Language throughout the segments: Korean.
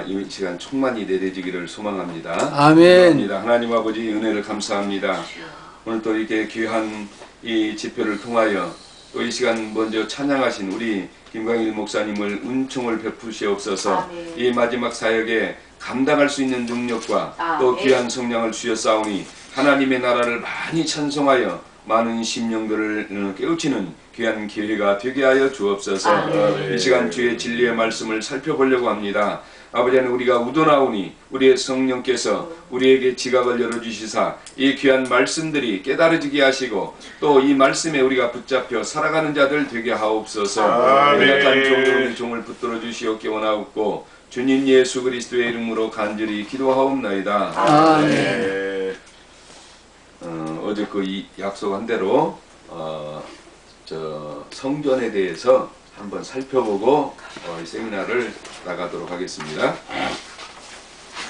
이 시간 충만히 내려지기를 소망합니다. 아멘. 감사합니다. 하나님 아버지 은혜를 감사합니다. 오늘 또 이렇게 귀한 이 집회를 통하여 또 이 시간 먼저 찬양하신 우리 김광일 목사님을 은총을 베푸시옵소서. 아멘. 이 마지막 사역에 감당할 수 있는 능력과 또 아멘. 귀한 성량을 주셨사오니 하나님의 나라를 많이 찬송하여 많은 심령들을 깨우치는 귀한 기회가 되게 하여 주옵소서. 아멘. 이 시간 주의 진리의 말씀을 살펴보려고 합니다. 아버지 하나님, 우리가 우러나오니 우리의 성령께서 우리에게 지각을 열어주시사 이 귀한 말씀들이 깨달아지게 하시고 또 이 말씀에 우리가 붙잡혀 살아가는 자들 되게 하옵소서. 연약한 종들의 종을 붙들어 주시옵기 원하옵고 주님 예수 그리스도의 이름으로 간절히 기도하옵나이다. 아멘. 어제 그 이 약속한 대로 성전에 대해서 한번 살펴보고 이 세미나를 나가도록 하겠습니다.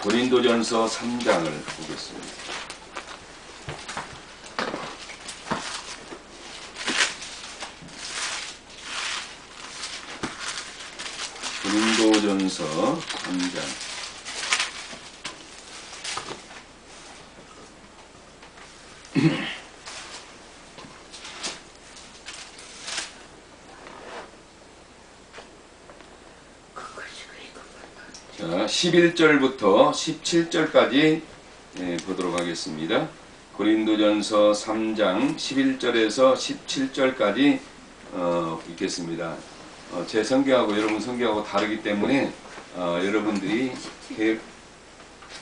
고린도전서 3장을 보겠습니다. 고린도전서 3장. 자, 11절부터 17절까지 보도록 하겠습니다. 고린도전서 3장 11절에서 17절까지 읽겠습니다. 제 성경하고 여러분 성경하고 다르기 때문에 여러분들이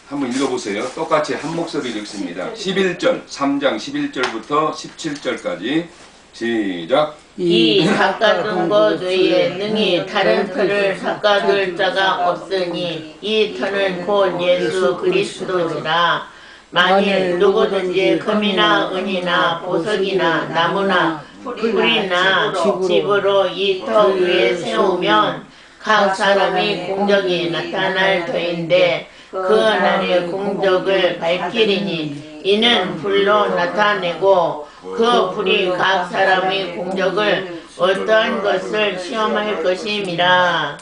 한번 읽어보세요. 똑같이 한 목소리로 읽습니다. 11절, 3장 11절부터 17절까지 시작. 이 삭가둔 것 외에 능히 다른 터를 삭가둘 자가 없으니 이 터는 곧 예수 그리스도시라. 만일 누구든지 금이나 은이나 보석이나 나무나 풀이나 집으로 이 터 위에 세우면 각 사람이 공적이 나타날 터인데 그 날의 공적을 밝히리니 이는 불로 나타내고 그 불이 각 사람의 공적을 어떠한 것을 시험할 것임이라.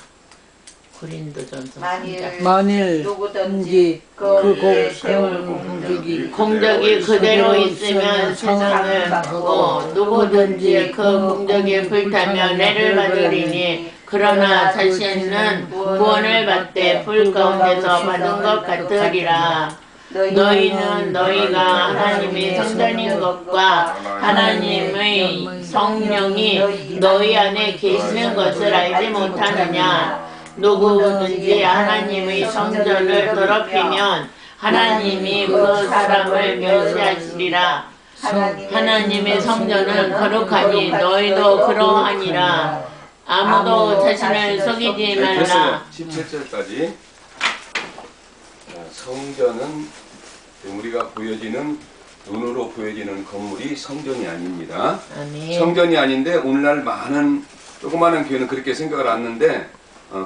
고린도전서 3장. 만일 누구든지 그 세울 공적이 그대로 있으면 세상을 바꾸고 누구든지 그 공적이 불타면 해를 받으리니 그러나 자신은 구원을 받되 불 가운데서 받은 것 같으리라. 너희는 너희가 하나님의 성전인 것과 하나님의 성령이 너희 안에 계시는 것을 알지 못하느냐. 누구든지 하나님의 성전을 더럽히면 하나님이 그 사람을 멸시하시리라. 하나님의 성전은 거룩하니 너희도 그러하니라. 아무도 자신을 속이지 말라. 17절까지. 성전은 우리가 보여지는 눈으로 보여지는 건물이 성전이 아닙니다. 아멘. 성전이 아닌데 오늘날 많은 조그마한 교회는 그렇게 생각을 하는데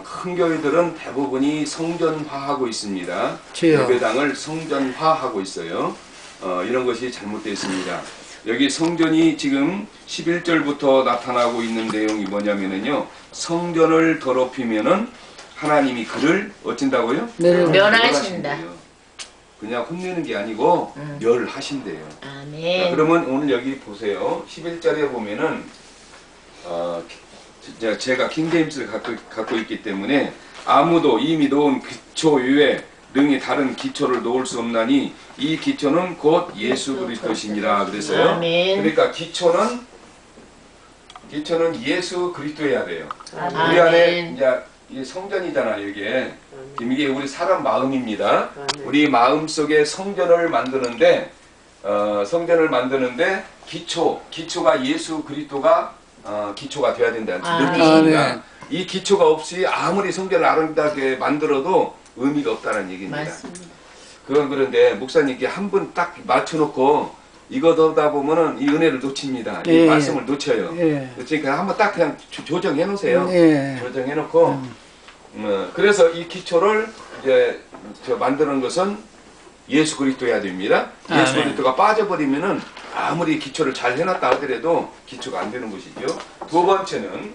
큰 교회들은 대부분이 성전화하고 있습니다. 저요. 예배당을 성전화하고 있어요. 이런 것이 잘못되어 있습니다. 여기 성전이 지금 11절부터 나타나고 있는 내용이 뭐냐면요, 성전을 더럽히면은 하나님이 그를 어쩐다고요? 멸하신다. 그냥 혼내는 게 아니고 멸하신대요. 아멘. 자, 그러면 오늘 여기 보세요. 11절에 보면은 제가 킹제임스를 갖고 있기 때문에 아무도 이미 놓은 기초 위에 능히 다른 기초를 놓을 수 없나니 이 기초는 곧 예수 그리스도시니라 그랬어요. 아멘. 그러니까 기초는 예수 그리스도여야 돼요. 아멘. 우리 안에 이게 성전이잖아요. 이게 우리 사람 마음입니다. 우리 마음 속에 성전을 만드는데 기초가 예수 그리스도가 기초가 돼야 된다는 뜻입니다. 이 기초가 없이 아무리 성전을 아름답게 만들어도 의미가 없다는 얘기입니다. 맞습니다. 그건 그런데 목사님께 한 분 딱 맞춰놓고 이거 더다 보면은 이 은혜를 놓칩니다. 이 말씀을 놓쳐요. 그러니까 한번 딱 그냥 조정해 놓으세요. 조정해 놓고 그래서 이 기초를 이제 만드는 것은 예수 그리스도여야 됩니다. 예수 그리스도가 빠져버리면은 아무리 기초를 잘 해놨다 하더라도 기초가 안 되는 것이죠. 두 번째는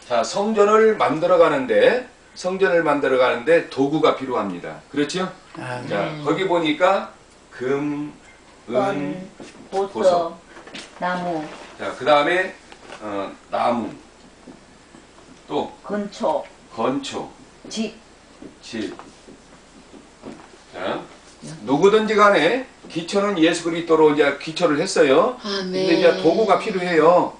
자, 성전을 만들어 가는데 성전을 만들어 가는데 도구가 필요합니다. 그렇죠? 자, 거기 보니까 금, 은, 보석. 나무, 자, 그 다음에 나무, 또 건초, 집. 집. 자, 누구든지 간에 기초는 예수 그리스도로 이제 기초를 했어요. 근데 이제 도구가 필요해요.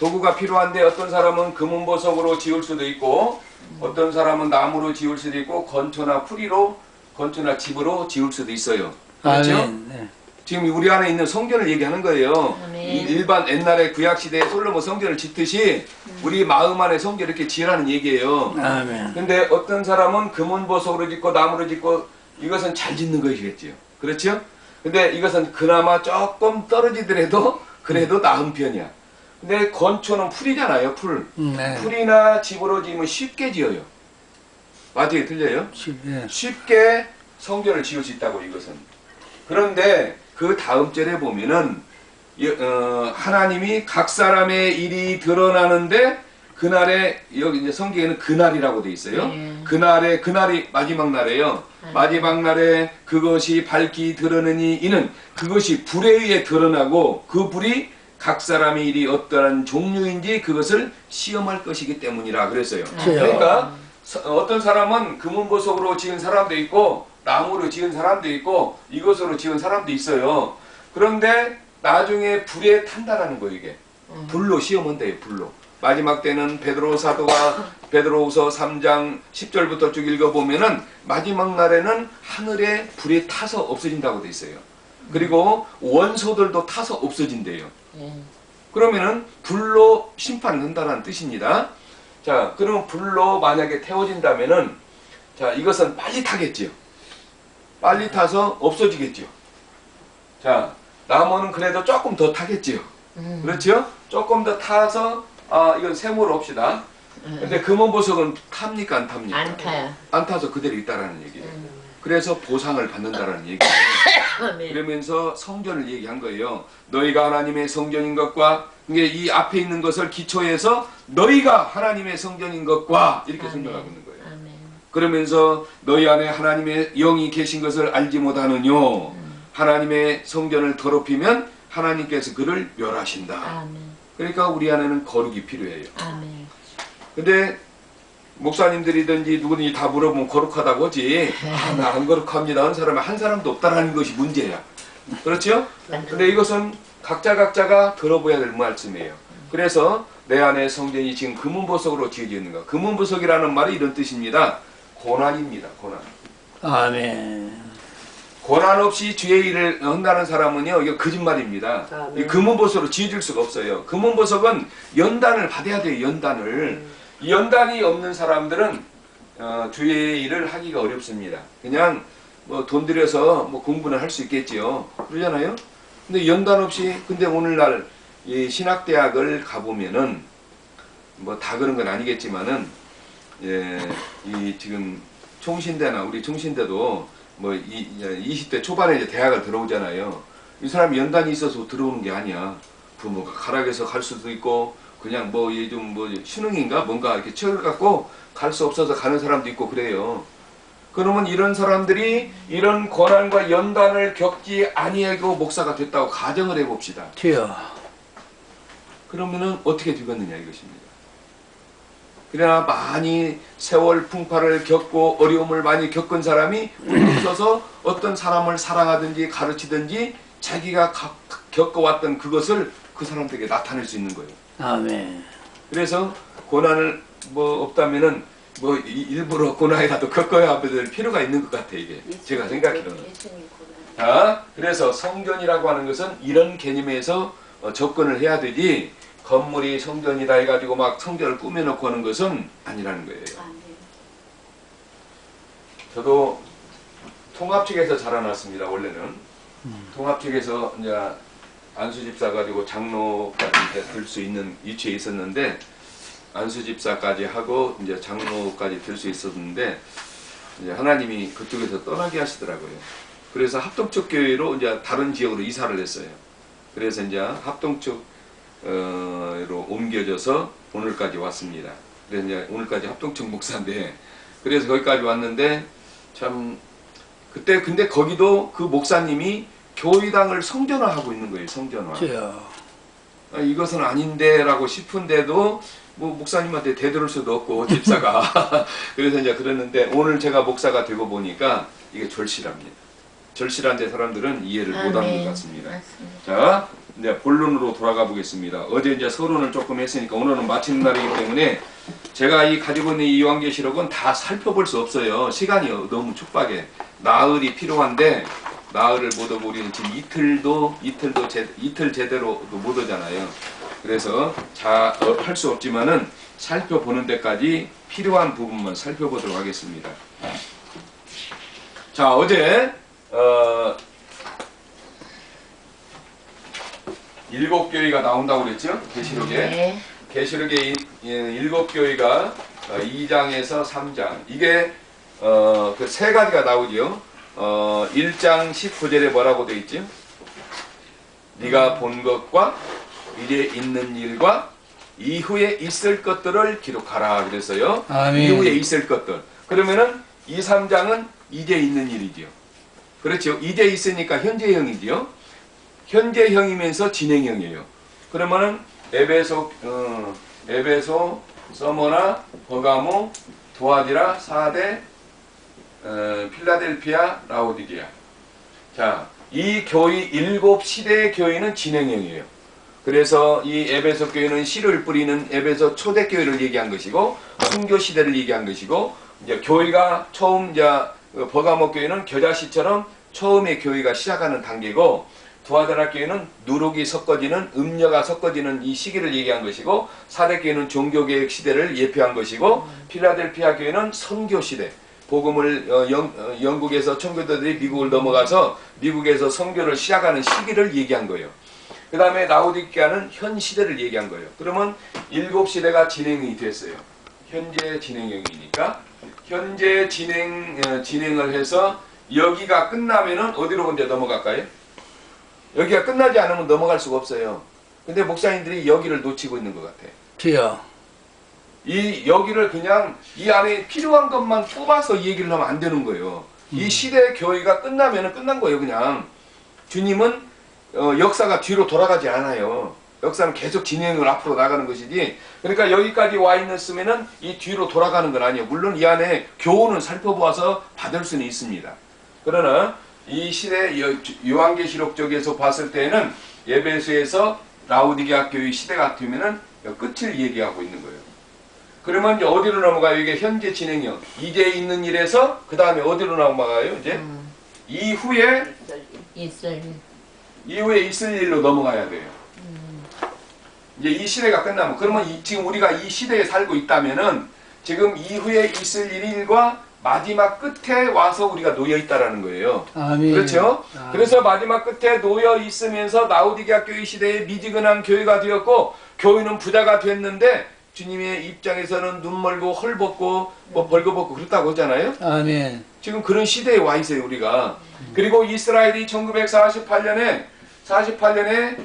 도구가 필요한데 어떤 사람은 금은보석으로 지을 수도 있고 어떤 사람은 나무로 지을 수도 있고 건초나 풀이로 건초나 집으로 지을 수도 있어요. 그렇죠? 네. 지금 우리 안에 있는 성전을 얘기하는 거예요. 일반 옛날에 구약시대에 솔로몬 성전을 짓듯이 우리 마음 안에 성전을 이렇게 지으라는 얘기예요. 아멘. 근데 어떤 사람은 금은보석으로 짓고 나무로 짓고 이것은 잘 짓는 것이겠지요. 그렇죠? 근데 이것은 그나마 조금 떨어지더라도 그래도 나은 편이야. 근데 건초는 풀이잖아요. 풀. 네. 풀이나 집으로 지으면 쉽게 지어요. 맞아요? 틀려요? 네. 쉽게 성전을 지을 수 있다고 이것은. 그런데 그 다음 절에 보면은 하나님이 각 사람의 일이 드러나는데 그날에 여기 이제 성경에는 그날이라고 돼 있어요. 그날이 마지막 날이에요. 마지막 날에 그것이 밝히 드러내니 이는 그것이 불에 의해 드러나고 그 불이 각 사람의 일이 어떠한 종류인지 그것을 시험할 것이기 때문이라 그랬어요. 그러니까 어떤 사람은 금은보석으로 지은 사람도 있고 나무로 지은 사람도 있고 이것으로 지은 사람도 있어요. 그런데 나중에 불에 탄다라는 거예요. 이게 불로 시험한대요. 불로. 마지막 때는 베드로 사도가 베드로후서 3장 10절부터 쭉 읽어보면은 마지막 날에는 하늘에 불에 타서 없어진다고 돼 있어요. 그리고 원소들도 타서 없어진대요. 그러면은 불로 심판한다는 뜻입니다. 자, 그러면 불로 만약에 태워진다면은 자, 이것은 빨리 타겠지요. 빨리 타서 없어지겠지요. 자, 나무는 그래도 조금 더 타겠지요. 그렇죠? 조금 더 타서 이건 세모로 합시다. 근데 금은보석은 탑니까 안 탑니까? 안 타요. 안 타서 그대로 있다라는 얘기예요. 그래서 보상을 받는다라는 얘기예요. 그러면서 성전을 얘기한 거예요. 너희가 하나님의 성전인 것과 이 앞에 있는 것을 기초해서 너희가 하나님의 성전인 것과 이렇게 설명하고 있는 거예요. 그러면서 너희 안에 하나님의 영이 계신 것을 알지 못하느뇨. 하나님의 성전을 더럽히면 하나님께서 그를 멸하신다. 그러니까 우리 안에는 거룩이 필요해요. 근데 목사님들이든지 누구든지 다 물어보면 거룩하다고 하지 나 안 거룩합니다 하는 사람이 한 사람도 없다라는 것이 문제야. 그렇죠? 근데 이것은 각자가 들어봐야 될 말씀이에요. 그래서 내 안에 성전이 지금 금은보석으로 지어지는가. 금은보석이라는 말이 이런 뜻입니다. 고난입니다. 고난. 아멘. 고난 없이 주의 일을 한다는 사람은요, 이거 거짓말입니다. 이 금은보석으로 지어질 수가 없어요. 금은보석은 연단을 받아야 돼요. 연단을. 이 연단이 없는 사람들은 주의 일을 하기가 어렵습니다. 그냥 뭐 돈 들여서 뭐 공부는 할 수 있겠지요. 그러잖아요. 근데 연단 없이 근데 오늘날 이 신학대학을 가보면은 뭐 다 그런 건 아니겠지만은 이 지금 총신대나 우리 총신대도 뭐 20대 초반에 이제 대학을 들어오잖아요. 이 사람이 연단이 있어서 들어오는 게 아니야. 부모가 가락에서 갈 수도 있고 그냥 뭐 좀 뭐 신흥인가 뭔가 이렇게 책을 갖고 갈 수 없어서 가는 사람도 있고 그래요. 그러면 이런 사람들이 이런 고난과 연단을 겪지 아니하고 목사가 됐다고 가정을 해봅시다. 주여. 그러면은 어떻게 되겠느냐 이것입니다. 그러나 많이 세월 풍파를 겪고 어려움을 많이 겪은 사람이 웃어서 어떤 사람을 사랑하든지 가르치든지 자기가 겪어왔던 그것을 그 사람들에게 나타낼 수 있는 거예요. 아멘. 그래서 고난을 뭐 없다면은 뭐 일부러 고난이라도 겪어야 될 필요가 있는 것 같아요. 이게 제가 생각해로는. 자, 그래서 성전이라고 하는 것은 이런 개념에서 접근을 해야 되지 건물이 성전이다 해가지고 막 성전을 꾸며놓고 하는 것은 아니라는 거예요. 저도 통합측에서 자라났습니다. 원래는 통합측에서 이제 안수집사 가지고 장로까지 될 수 있는 위치에 있었는데 안수집사까지 하고 이제 장로까지 될 수 있었는데 이제 하나님이 그쪽에서 떠나게 하시더라고요. 그래서 합동측 교회로 이제 다른 지역으로 이사를 했어요. 그래서 이제 합동측 로 옮겨져서 오늘까지 왔습니다. 그래서 이제 오늘까지 합동측 목사인데 그래서 거기까지 왔는데 참 그때 근데 거기도 그 목사님이 교회당을 성전화하고 있는 거예요. 성전화. 주여. 이것은 아닌데라고 싶은데도 뭐 목사님한테 대들을 수도 없고 집사가 그래서 이제 그랬는데 오늘 제가 목사가 되고 보니까 이게 절실합니다. 절실한데 사람들은 이해를 못하는 것 같습니다. 맞습니다. 자, 이제 본론으로 돌아가 보겠습니다. 어제 이제 서론을 조금 했으니까 오늘은 마치는 날이기 때문에 제가 이 가지고 있는 이 요한계시록은 다 살펴볼 수 없어요. 시간이 너무 촉박해. 나흘이 필요한데 나흘을 못 오고 우리는 지금 이틀 제대로도 못 오잖아요. 그래서 할 수 없지만은 살펴보는 데까지 필요한 부분만 살펴보도록 하겠습니다. 자, 어제 7교회가 나온다고 그랬죠? 계시록에. 네. 계시록에 7교회가 2장에서 3장. 이게 그 세 가지가 나오죠. 1장 19절에 뭐라고 되어 있죠? 네가 본 것과 이제 있는 일과 이후에 있을 것들을 기록하라 그랬어요. 아멘. 이후에 있을 것들. 그러면은 2, 3장은 이제 있는 일이죠. 그렇죠. 이제 있으니까 현재형이죠. 현재형이면서 진행형이에요. 그러면은 에베소, 서머나, 버가모, 도아디라, 사데, 필라델피아, 라오디게아. 자, 이 교회 7시대의 교회는 진행형이에요. 그래서 이 에베소 교회는 씨를 뿌리는 에베소 초대교회를 얘기한 것이고 순교 시대를 얘기한 것이고 이제 교회가 처음 이제 버가모 교회는 겨자씨처럼 처음에 교회가 시작하는 단계고 두아드라 교회는 누룩이 섞어지는 음녀가 섞어지는 이 시기를 얘기한 것이고 사대 교회는 종교개혁 시대를 예표한 것이고 필라델피아 교회는 선교 시대 복음을 영국에서 청교도들이 미국을 넘어가서 미국에서 선교를 시작하는 시기를 얘기한 거예요. 그 다음에 라오디게아는 현 시대를 얘기한 거예요. 그러면 7시대가 진행이 됐어요. 현재 진행형이니까 현재 진행을 해서 여기가 끝나면은 어디로 먼저 넘어갈까요? 여기가 끝나지 않으면 넘어갈 수가 없어요. 근데 목사님들이 여기를 놓치고 있는 것 같아요. 주여. 이 여기를 그냥 이 안에 필요한 것만 뽑아서 얘기를 하면 안 되는 거예요. 이 시대 교회가 끝나면은 끝난 거예요. 그냥 주님은 역사가 뒤로 돌아가지 않아요. 역사는 계속 진행을 앞으로 나가는 것이지. 그러니까 여기까지 와 있으면은 이 뒤로 돌아가는 건 아니에요. 물론 이 안에 교훈을 살펴보아서 받을 수는 있습니다. 그러나 이 시대 요한계시록 쪽에서 봤을 때는 에베소에서 라오디게아 교회 시대가 되면은 끝을 얘기하고 있는 거예요. 그러면 이제 어디로 넘어가요? 이게 현재 진행형. 이제 있는 일에서 그 다음에 어디로 넘어가요? 이제 이후에 있을 일로 넘어가야 돼요. 이제 이 시대가 끝나면 그러면 지금 우리가 이 시대에 살고 있다면은 지금 이후에 있을 일과 마지막 끝에 와서 우리가 놓여 있다라는 거예요. 아멘. 그렇죠? 아멘. 그래서 마지막 끝에 놓여 있으면서 라오디게아 교회 시대에 미지근한 교회가 되었고 교회는 부자가 됐는데 주님의 입장에서는 눈 멀고 헐벗고 뭐 벌거벗고 그렇다고 하잖아요. 아멘. 지금 그런 시대에 와 있어요 우리가. 그리고 이스라엘이 1948년에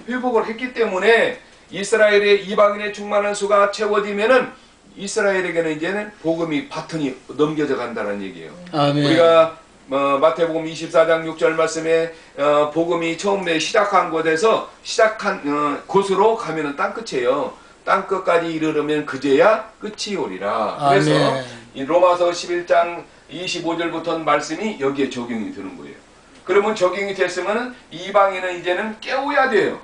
회복을 했기 때문에 이스라엘의 이방인의 충만한 수가 채워지면은 이스라엘에게는 이제는 복음이 바톤이 넘겨져 간다는 얘기예요. 아멘. 우리가 마태복음 24장 6절 말씀에 복음이 처음에 시작한 곳에서 곳으로 가면은 땅끝이에요. 땅끝까지 이르려면 그제야 끝이 오리라. 그래서 아멘. 이 로마서 11장 25절부터 말씀이 여기에 적용이 되는 거예요. 그러면 적용이 됐으면 이방인은 이제는 깨워야 돼요.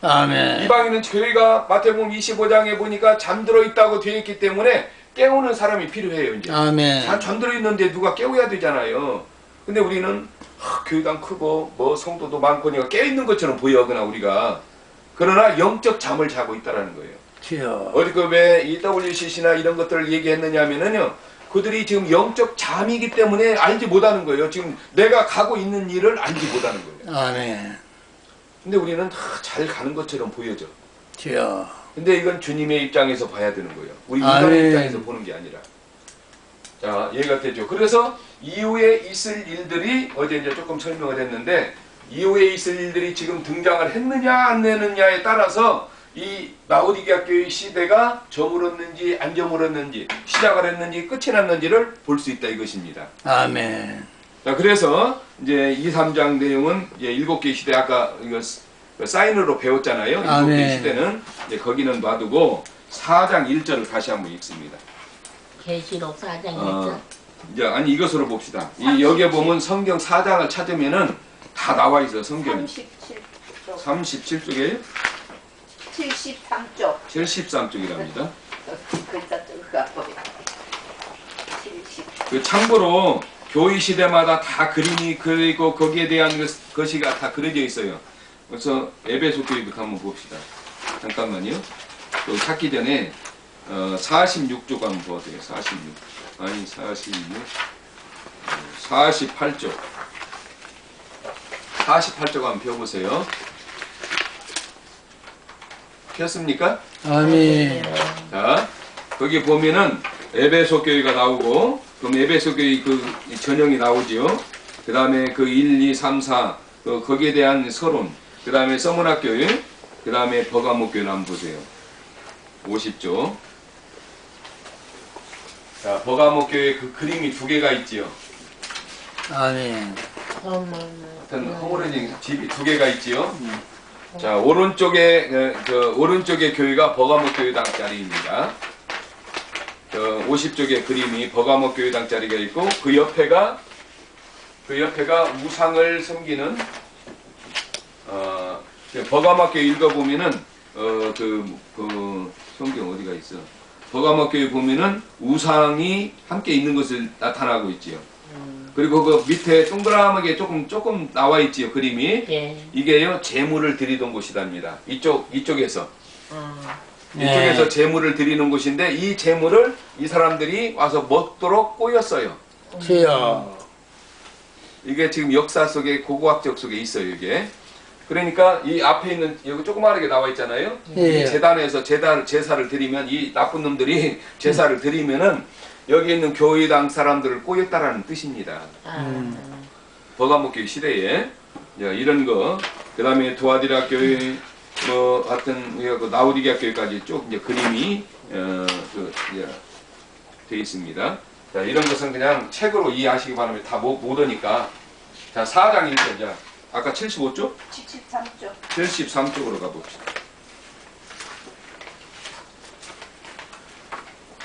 아멘. 이방인은 교회가 마태복음 25장에 보니까 잠들어 있다고 되어 있기 때문에 깨우는 사람이 필요해요. 이제 아멘. 다 잠들어 있는데 누가 깨워야 되잖아요. 근데 우리는 교회당 크고 뭐 성도도 많고니까 깨어 있는 것처럼 보여거나 우리가 그러나 영적 잠을 자고 있다라는 거예요. 주여. 어디 왜 EWCC나 이런 것들을 얘기했느냐면은요. 그들이 지금 영적 잠이기 때문에 알지 못하는 거예요. 지금 내가 가고 있는 일을 알지 못하는 거예요. 아멘. 근데 우리는 다 잘 가는 것처럼 보여져. 주여. 근데 이건 주님의 입장에서 봐야 되는 거예요. 우리 아멘. 인간의 입장에서 보는 게 아니라. 자, 이해가 되죠. 그래서 이후에 있을 일들이 어제 이제 조금 설명을 했는데 이후에 있을 일들이 지금 등장을 했느냐 안 했느냐에 따라서 이 라오디게아 교회 시대가 저물었는지 안 저물었는지 시작을 했는지 끝이 났는지를 볼 수 있다 이것입니다. 아멘. 자, 그래서 이제 2, 3장 내용은 이제 7개 시대 아까 이거 사인으로 배웠잖아요. 7개 시대는 이제 거기는 놔두고 4장 1절을 다시 한번 읽습니다. 계시록 4장 1절. 이제 아니 이것으로 봅시다. 이 여기에 보면 성경 4장을 찾으면은 다 나와 있어요. 성경이. 37쪽. 37쪽이에요? 73쪽. 73쪽이랍니다. 글자 쪽가 보여. 70. 그 참고로 교회 시대마다 다 그림이 그리고 거기에 대한 것이 다 그려져 있어요. 그래서 에베소 교회부터 한번 봅시다. 잠깐만요. 또 찾기 전에 46쪽 한번 보세요. 46. 아니 46. 48쪽. 48쪽 한번 펴보세요. 폈습니까? 아멘. 자, 거기 보면은 에베소 교회가 나오고, 그럼 에베소 교회 그 전형이 나오지요. 그 다음에 그 1, 2, 3, 4, 거기에 대한 서론, 그 다음에 서문학 교회, 그 다음에 버가모 교회 한번 보세요. 50조. 자, 버가모 교회 그 그림이 2개가 있지요. 아멘. 하여튼 허물어진 집이 2개가 있지요. 자, 오른쪽에 오른쪽의 교회가 버가모 교회당 자리입니다. 50쪽의 그림이 버가모 교회당 자리가 있고 그 옆에가 우상을 섬기는 버가모 교회 읽어보면은 그 성경 어디가 있어? 버가모 교회 보면은 우상이 함께 있는 것을 나타나고 있지요. 그리고 그 밑에 동그라하게 조금 나와 있지요, 그림이. 예. 이게요, 제물을 드리던 곳이답니다. 이쪽에서. 네. 이쪽에서 제물을 드리는 곳인데, 이 제물을 이 사람들이 와서 먹도록 꼬였어요. 주여. 이게 지금 역사 속에, 고고학적 속에 있어요, 이게. 그러니까 이 앞에 있는, 여기 조그마하게 나와 있잖아요. 예. 이 재단에서 제사를 드리면, 이 나쁜 놈들이 제사를 드리면은, 여기 있는 교회당 사람들을 꼬였다라는 뜻입니다. 버가모 교회 시대에 이런 거, 그 다음에 도아디라 교회, 뭐 하여튼 그 라오디게아 교회까지 쭉 이제 그림이 되어 있습니다. 자, 이런 것은 그냥 책으로 이해하시기 바랍니다. 다 못 오니까. 자, 4장 1절. 자, 아까 75쪽? 73쪽. 73쪽으로 가봅시다.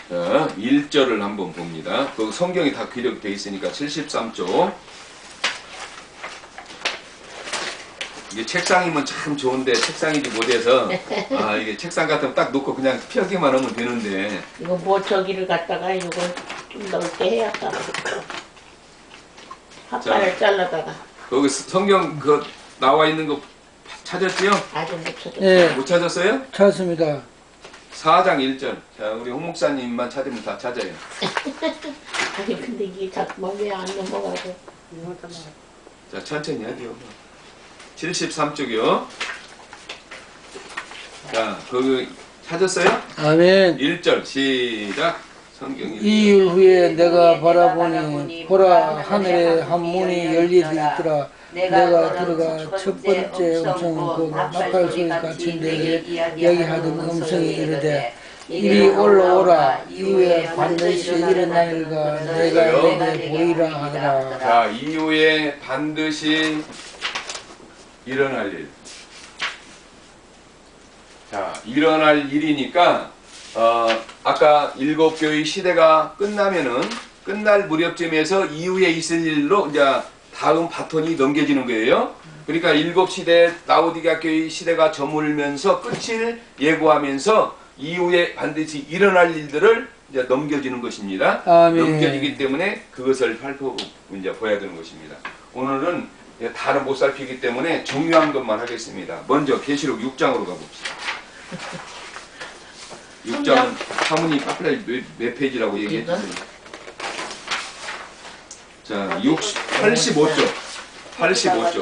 자, 1절을 한번 봅니다. 그 성경이 다 기록되어 있으니까 73쪽. 이게 책상이면 참 좋은데 책상이지 못해서 이게 책상 같으면 딱 놓고 그냥 펴기만 하면 되는데 이거 뭐 저기를 갖다가 이거 좀 넓게 해야겠다. 핫바를 잘라다가. 거기 성경 그 나와 있는 거 찾았지요? 아주 못 찾았어. 예, 못 찾았어요? 찾습니다. 4장 1절. 자, 우리 홍 목사님만 찾으면 다 찾아요. 아니 근데 이게 자꾸만 왜 안 넘어가고. 자, 천천히 하세요. 73쪽이요. 자, 거기 찾았어요? 아멘. 1절 시작. 성경 1절. 이후에 내가 바라보니 보라 하늘에 한 문이 열리더라. 내가 들어가 첫 번째 음성은 그 나팔 소리 같은 데에 이야기하던 음성이 이르되 이리 올라오라. 이후에 반드시 일어날 일과 내가 내게 보이라 하더라. 자, 이후에 반드시 일어날 일. 자, 일어날 일이니까 아까 7교의 시대가 끝나면은 끝날 무렵쯤에서 이후에 있을 일로 이제 다음 바톤이 넘겨지는 거예요. 그러니까 7시대 라오디게아 교회 시대가 저물면서 끝을 예고하면서 이후에 반드시 일어날 일들을 이제 넘겨지는 것입니다. 아멘. 넘겨지기 때문에 그것을 이제 보여야 되는 것입니다. 오늘은 다른 못 살피기 때문에 중요한 것만 하겠습니다. 먼저 계시록 6장으로 가봅시다. 6장은 사문이 빠플라이 몇 페이지라고 얘기해 주세요. 자, 85쪽. 85쪽.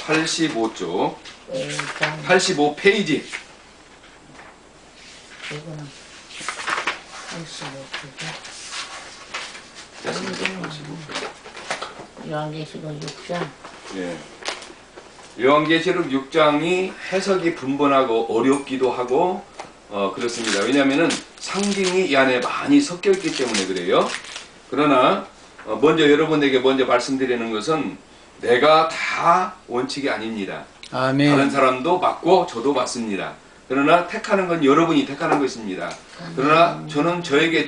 85쪽. 85페이지. 이거는 85페이지. 요한계시록 6장. 예. 요한계시록 6장이 해석이 분분하고 어렵기도 하고 그렇습니다. 왜냐하면은 상징이 이 안에 많이 섞여 있기 때문에 그래요. 그러나 먼저 여러분에게 먼저 말씀드리는 것은 내가 다 원칙이 아닙니다. 아멘. 다른 사람도 맞고 저도 맞습니다. 그러나 택하는 건 여러분이 택하는 것입니다. 그러나 저는 저에게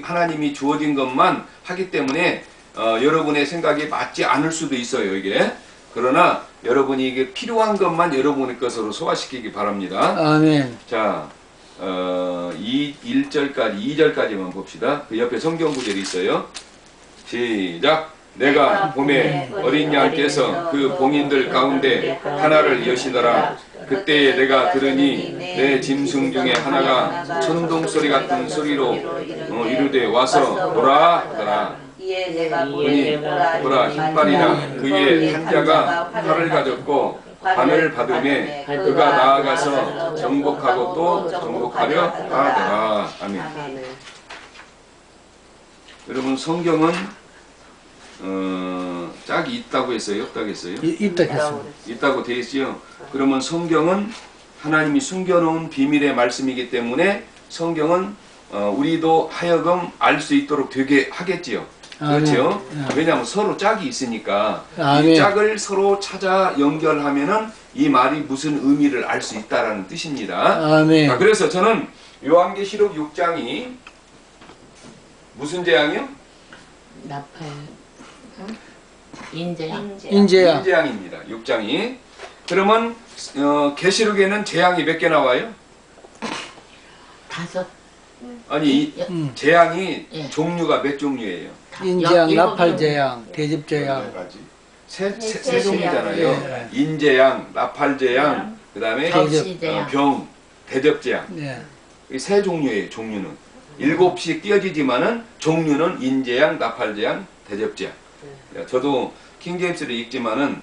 하나님이 주어진 것만 하기 때문에 여러분의 생각이 맞지 않을 수도 있어요, 이게. 그러나 여러분이 이게 필요한 것만 여러분의 것으로 소화시키기 바랍니다. 아멘. 자, 2절까지만 봅시다. 그 옆에 성경 구절이 있어요. 시작. 내가 봄에 어린 양께서 그 봉인들 가운데 하나를 여시더라. 그때 내가 들으니 내 짐승 중에 하나가 천둥 소리 같은 소리로 이르되 와서 보라 하더라. 보니 보라 흰발이라 그의 한 자가 활을 가졌고 관을 받으매 그가 나아가서 정복하고 또 정복하려 하더라. 아멘. 여러분 성경은 짝이 있다고 했어요? 없다고 했어요? 있다 했습니다. 있다고 되어 있어요. 그러면 성경은 하나님이 숨겨놓은 비밀의 말씀이기 때문에 성경은 우리도 하여금 알 수 있도록 되게 하겠지요. 그렇죠? 왜냐하면 서로 짝이 있으니까 이 짝을 서로 찾아 연결하면은 이 말이 무슨 의미를 알 수 있다라는 뜻입니다. 아멘. 그래서 저는 요한계시록 6장이 무슨 재앙이요? 나팔. 인재양. 인재양입니다. 6장이. 그러면 계시록에는 재앙이 몇 개 나와요? 5. 아니 재앙이 종류가 몇 종류예요? 인재양, 나팔재양, 대접재양. 세 종류잖아요. 인재양, 나팔재양, 그 다음에 병, 대접재양. 이 세 종류예요. 종류는 7씩 띄어지지만은 종류는 인재양, 나팔재양, 대접재양. 저도 킹제임스를 읽지만은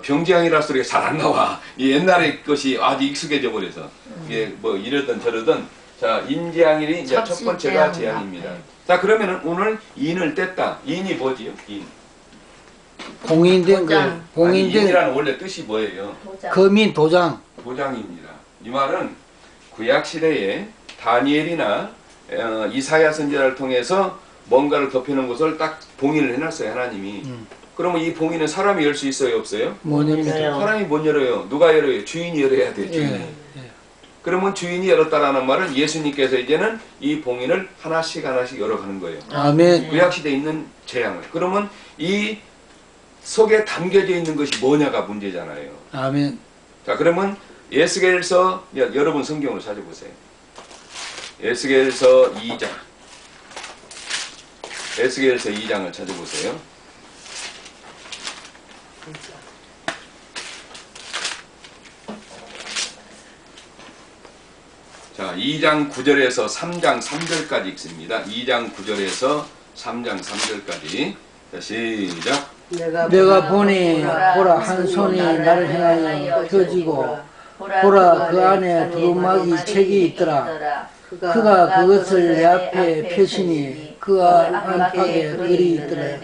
병재앙이라 소리가 잘 안 나와. 이 옛날의 것이 아주 익숙해져 버려서 이게 뭐 이러든 저러든. 자, 인재앙이 이제 첫 번째가 재앙입니다. 자, 그러면은 오늘 인을 뗐다. 인이 뭐지요? 인. 봉인된 거. 봉인된. 인이라는 원래 뜻이 뭐예요? 거민 도장. 도장입니다. 이 말은 구약 시대에 다니엘이나 이사야 선지자를 통해서 뭔가를 덮여놓은 것을 딱 봉인을 해놨어요, 하나님이. 그러면 이 봉인은 사람이 열 수 있어요, 없어요? 못 엽니다. 사람이 못 열어요. 누가 열어요? 주인이 열어야 돼요, 주인이. 그러면 주인이 열었다라는 말은 예수님께서 이제는 이 봉인을 하나씩 열어가는 거예요. 아멘. 구약시대에 있는 재앙을. 그러면 이 속에 담겨져 있는 것이 뭐냐가 문제잖아요. 아멘. 자, 그러면 에스겔서, 여러분 성경으로 찾아보세요. 에스겔서 2장. 에스겔서 2장을 찾아보세요. 자, 2장 9절에서 3장 3절까지 읽습니다. 2장 9절에서 3장 3절까지. 자, 시작. 내가 보니 보라 한 손이 나를 향하여 펴지고 보라 그 안에 두루마기 책이 있더라. 그가 그것을 내 앞에 펴시니 그 안팎에 글이 있더라.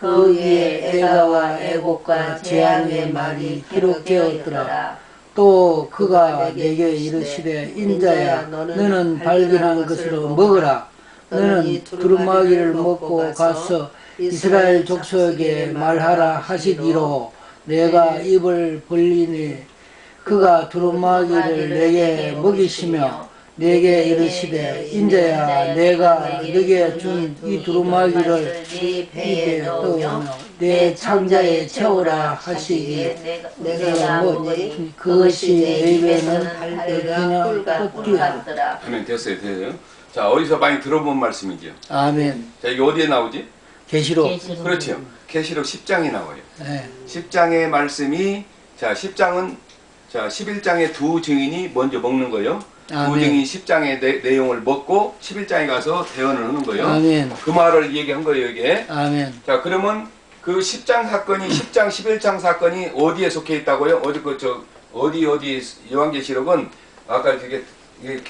그 위에 애가와 애곡과 재앙의 말이 기록되었더라. 또 그가 내게 이르시되 인자야 너는 발견한 것으로 먹으라. 너는 두루마기를 먹고 가서 이스라엘 족속에게 말하라 하시기로 내가 입을 벌리니 그가 두루마기를 내게 먹이시며 내게 이르시되 인자야 내가 네게 준 이 두루마기를 입에 넣으며 내 창자에 채우라 하시기 내가 뭐니 그것이 내 입에는 달걀이나 꿀이야. 아멘. 됐어요. 자, 어디서 많이 들어본 말씀이죠. 아멘. 자, 이게 어디에 나오지? 계시록. 그렇죠. 계시록 10장이 나와요. 네. 10장의 말씀이, 자, 10장은, 자, 11장의 두 증인이 먼저 먹는 거예요. 두 증인 10장의 내용을 먹고 11장에 가서 대언을 하는 거예요. 아멘. 그 말을 얘기한 거예요, 이게. 아멘. 자, 그러면 그 10장 사건이, 10장, 11장 사건이 어디에 속해 있다고요? 어디, 요한계시록은 아까 이게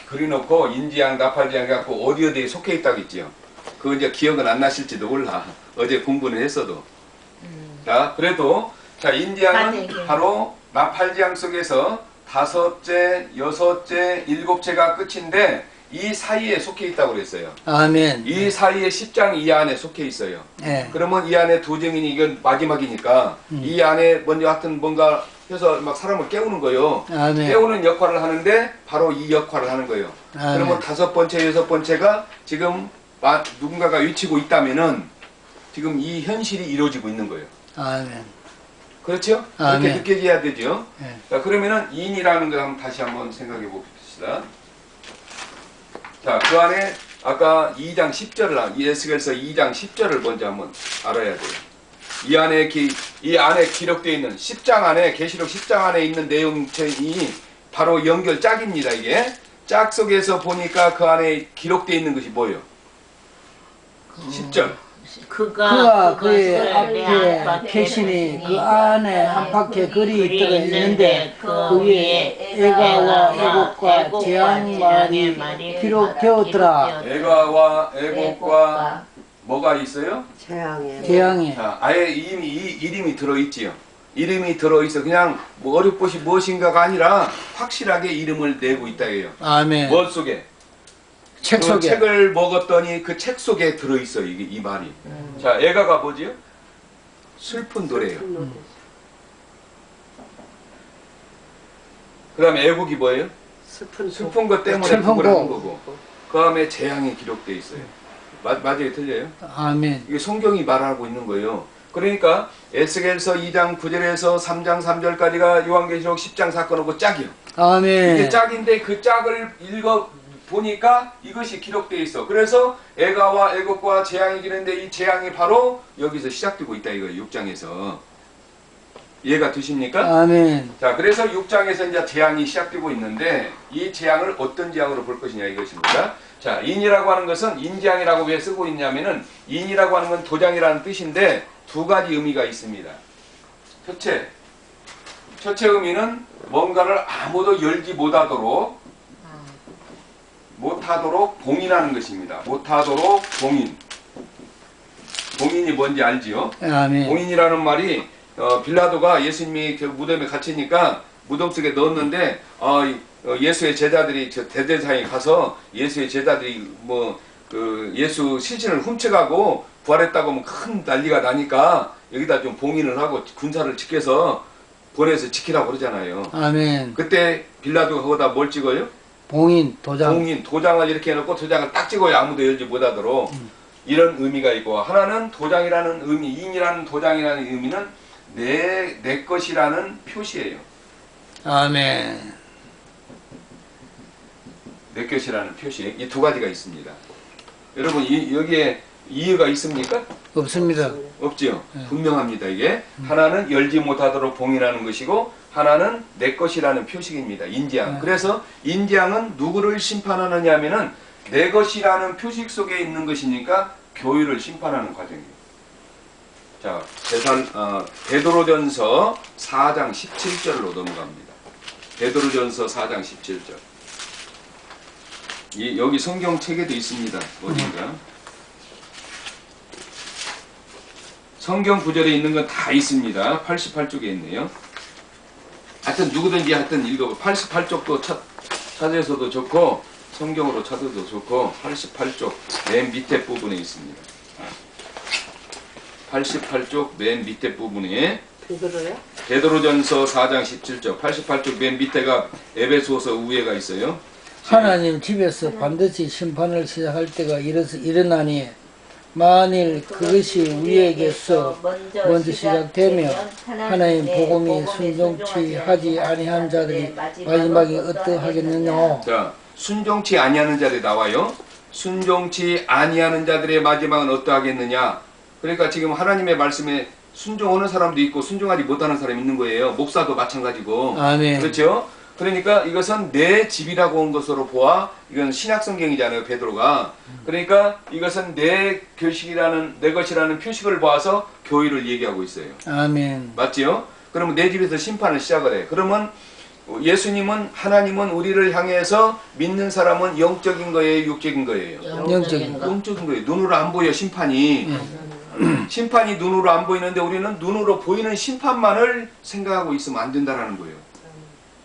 그려놓고 인지양, 나팔지양 갖고 어디에 속해 있다고 했지요. 그거 이제 기억은 안 나실지도 몰라. 어제 공부는 했어도. 자, 그래도, 자, 인지양은 바로 나팔지향 속에서 5째, 6째, 7째가 끝인데 이 사이에 속해 있다고 그랬어요. 아멘. 이 사이에 10장이 이 안에 속해 있어요. 네. 그러면 이 안에 도정인이 이건 마지막이니까 이 안에 먼저 하여튼 뭔가 해서 막 사람을 깨우는 거예요. 아멘. 깨우는 역할을 하는데 바로 이 역할을 하는 거예요. 아멘. 그러면 5번째, 6번째가 지금 누군가가 외치고 있다면은 지금 이 현실이 이루어지고 있는 거예요. 아멘. 그렇죠? 아멘. 그렇게 느껴져야 되죠. 네. 자, 그러면은 인이라는 걸 한번 다시 한번 생각해 봅시다. 자, 그 안에 아까 2장 10절을 예수께서 2장 10절을 먼저 한번 알아야 돼요. 이 안에 기록되어 있는 10장 안에 계시록 10장 안에 있는 내용이 바로 연결 짝입니다. 이게 짝 속에서 보니까 그 안에 기록되어 있는 것이 뭐예요? 10절. 그가 그의 앞에 계시니 그 안에 안팎에 글이 들어 있는데 그 위에 애가와 애곡과 재앙 말이 기록되었더라. 애가와 애곡과 뭐가 있어요? 재앙에. 자, 아예 이미 이름이 들어있지요. 이름이 들어있어. 그냥 뭐 어렵것이 무엇인가가 아니라 확실하게 이름을 내고 있다 해요. 아멘. 뭘 속에? 책 그 속에. 책을 먹었더니 그 책 속에 들어있어요. 이 말이. 자, 애가가 뭐지요? 슬픈 노래예요. 그 다음에 애곡이 뭐예요? 슬픈 것 때문에 슬픈 곡을 하는 거. 거고. 그 다음에 재앙이 기록되어 있어요. 맞아요? 틀려요? 아멘. 이게 성경이 말하고 있는 거예요. 그러니까 에스겔서 2장 9절에서 3장 3절까지가 요한계시록 10장 사건하고 짝이요. 아멘. 이게 짝인데 그 짝을 읽어 보니까 이것이 기록되어 있어. 그래서 애가와 애곡과 재앙이 기는데 이 재앙이 바로 여기서 시작되고 있다 이거예요. 6장에서. 이해가 되십니까? 아멘. 자, 그래서 6장에서 이제 재앙이 시작되고 있는데 이 재앙을 어떤 재앙으로 볼 것이냐 이것입니다. 자, 인이라고 하는 것은 인재앙이라고 왜 쓰고 있냐면은 인이라고 하는 건 도장이라는 뜻인데 두 가지 의미가 있습니다. 첫째 의미는 뭔가를 아무도 열지 못하도록 봉인하는 것입니다. 못하도록 봉인. 봉인이 뭔지 알지요? 아멘. 봉인이라는 말이 빌라도가 예수님이 그 무덤에 갇히니까 무덤 속에 넣었는데 예수의 제자들이 저 대제사장에 가서 예수의 제자들이 예수 시신을 훔쳐가고 부활했다고 하면 큰 난리가 나니까 여기다 좀 봉인을 하고 군사를 지켜서 보내서 지키라고 그러잖아요. 아멘. 그때 빌라도가 거기다 뭘 찍어요? 봉인, 도장. 봉인, 도장을 이렇게 해놓고 도장을 딱 찍어야 아무도 열지 못하도록 이런 의미가 있고, 하나는 도장이라는 의미, 인이라는 도장이라는 의미는 내 것이라는 표시예요. 아멘. 내 것이라는 표시. 이 두 가지가 있습니다. 여러분 여기에 이해가 있습니까? 없습니다. 없지요. 분명합니다. 이게 하나는 열지 못하도록 봉인하는 것이고 하나는 내 것이라는 표식입니다. 인지양. 그래서 인지양은 누구를 심판하느냐 하면은 내 것이라는 표식 속에 있는 것이니까 교회를 심판하는 과정이에요. 자, 베드로전서 4장 17절로 넘어갑니다. 베드로전서 4장 17절. 여기 성경책에도 있습니다. 어딘가. 성경 구절에 있는 건 다 있습니다. 88쪽에 있네요. 하여튼 누구든지 하여튼 읽어봐. 88쪽도 찾아서도 좋고 성경으로 찾아도 좋고 88쪽 맨 밑에 부분에 있습니다. 88쪽 맨 밑에 부분에 베드로전서 4장 17절 88쪽 맨 밑에가 에베소서 위에가 있어요. 하나님 집에서 반드시 심판을 시작할 때가 일어나니 만일 그것이 우리에게서 먼저 시작되며 하나님 복음이 순종치 하지 아니한 자들이 마지막에 어떠하겠느냐. 자, 순종치 아니하는 자들이 나와요. 순종치 아니하는 자들의 마지막은 어떠하겠느냐. 그러니까 지금 하나님의 말씀에 순종하는 사람도 있고 순종하지 못하는 사람이 있는 거예요. 목사도 마찬가지고. 아멘. 그렇죠? 그러니까 이것은 내 집이라고 온 것으로 보아, 이건 신약성경이잖아요, 베드로가. 그러니까 이것은 내 것이라는 표식을 보아서 교회를 얘기하고 있어요. 아멘. 맞지요? 그러면 내 집에서 심판을 시작을 해. 그러면 하나님은 우리를 향해서 믿는 사람은 영적인 거예요, 육적인 거예요? 영적인 거. 영적인 거예요. 눈으로 안 보여, 심판이. 심판이 눈으로 안 보이는데 우리는 눈으로 보이는 심판만을 생각하고 있으면 안 된다라는 거예요.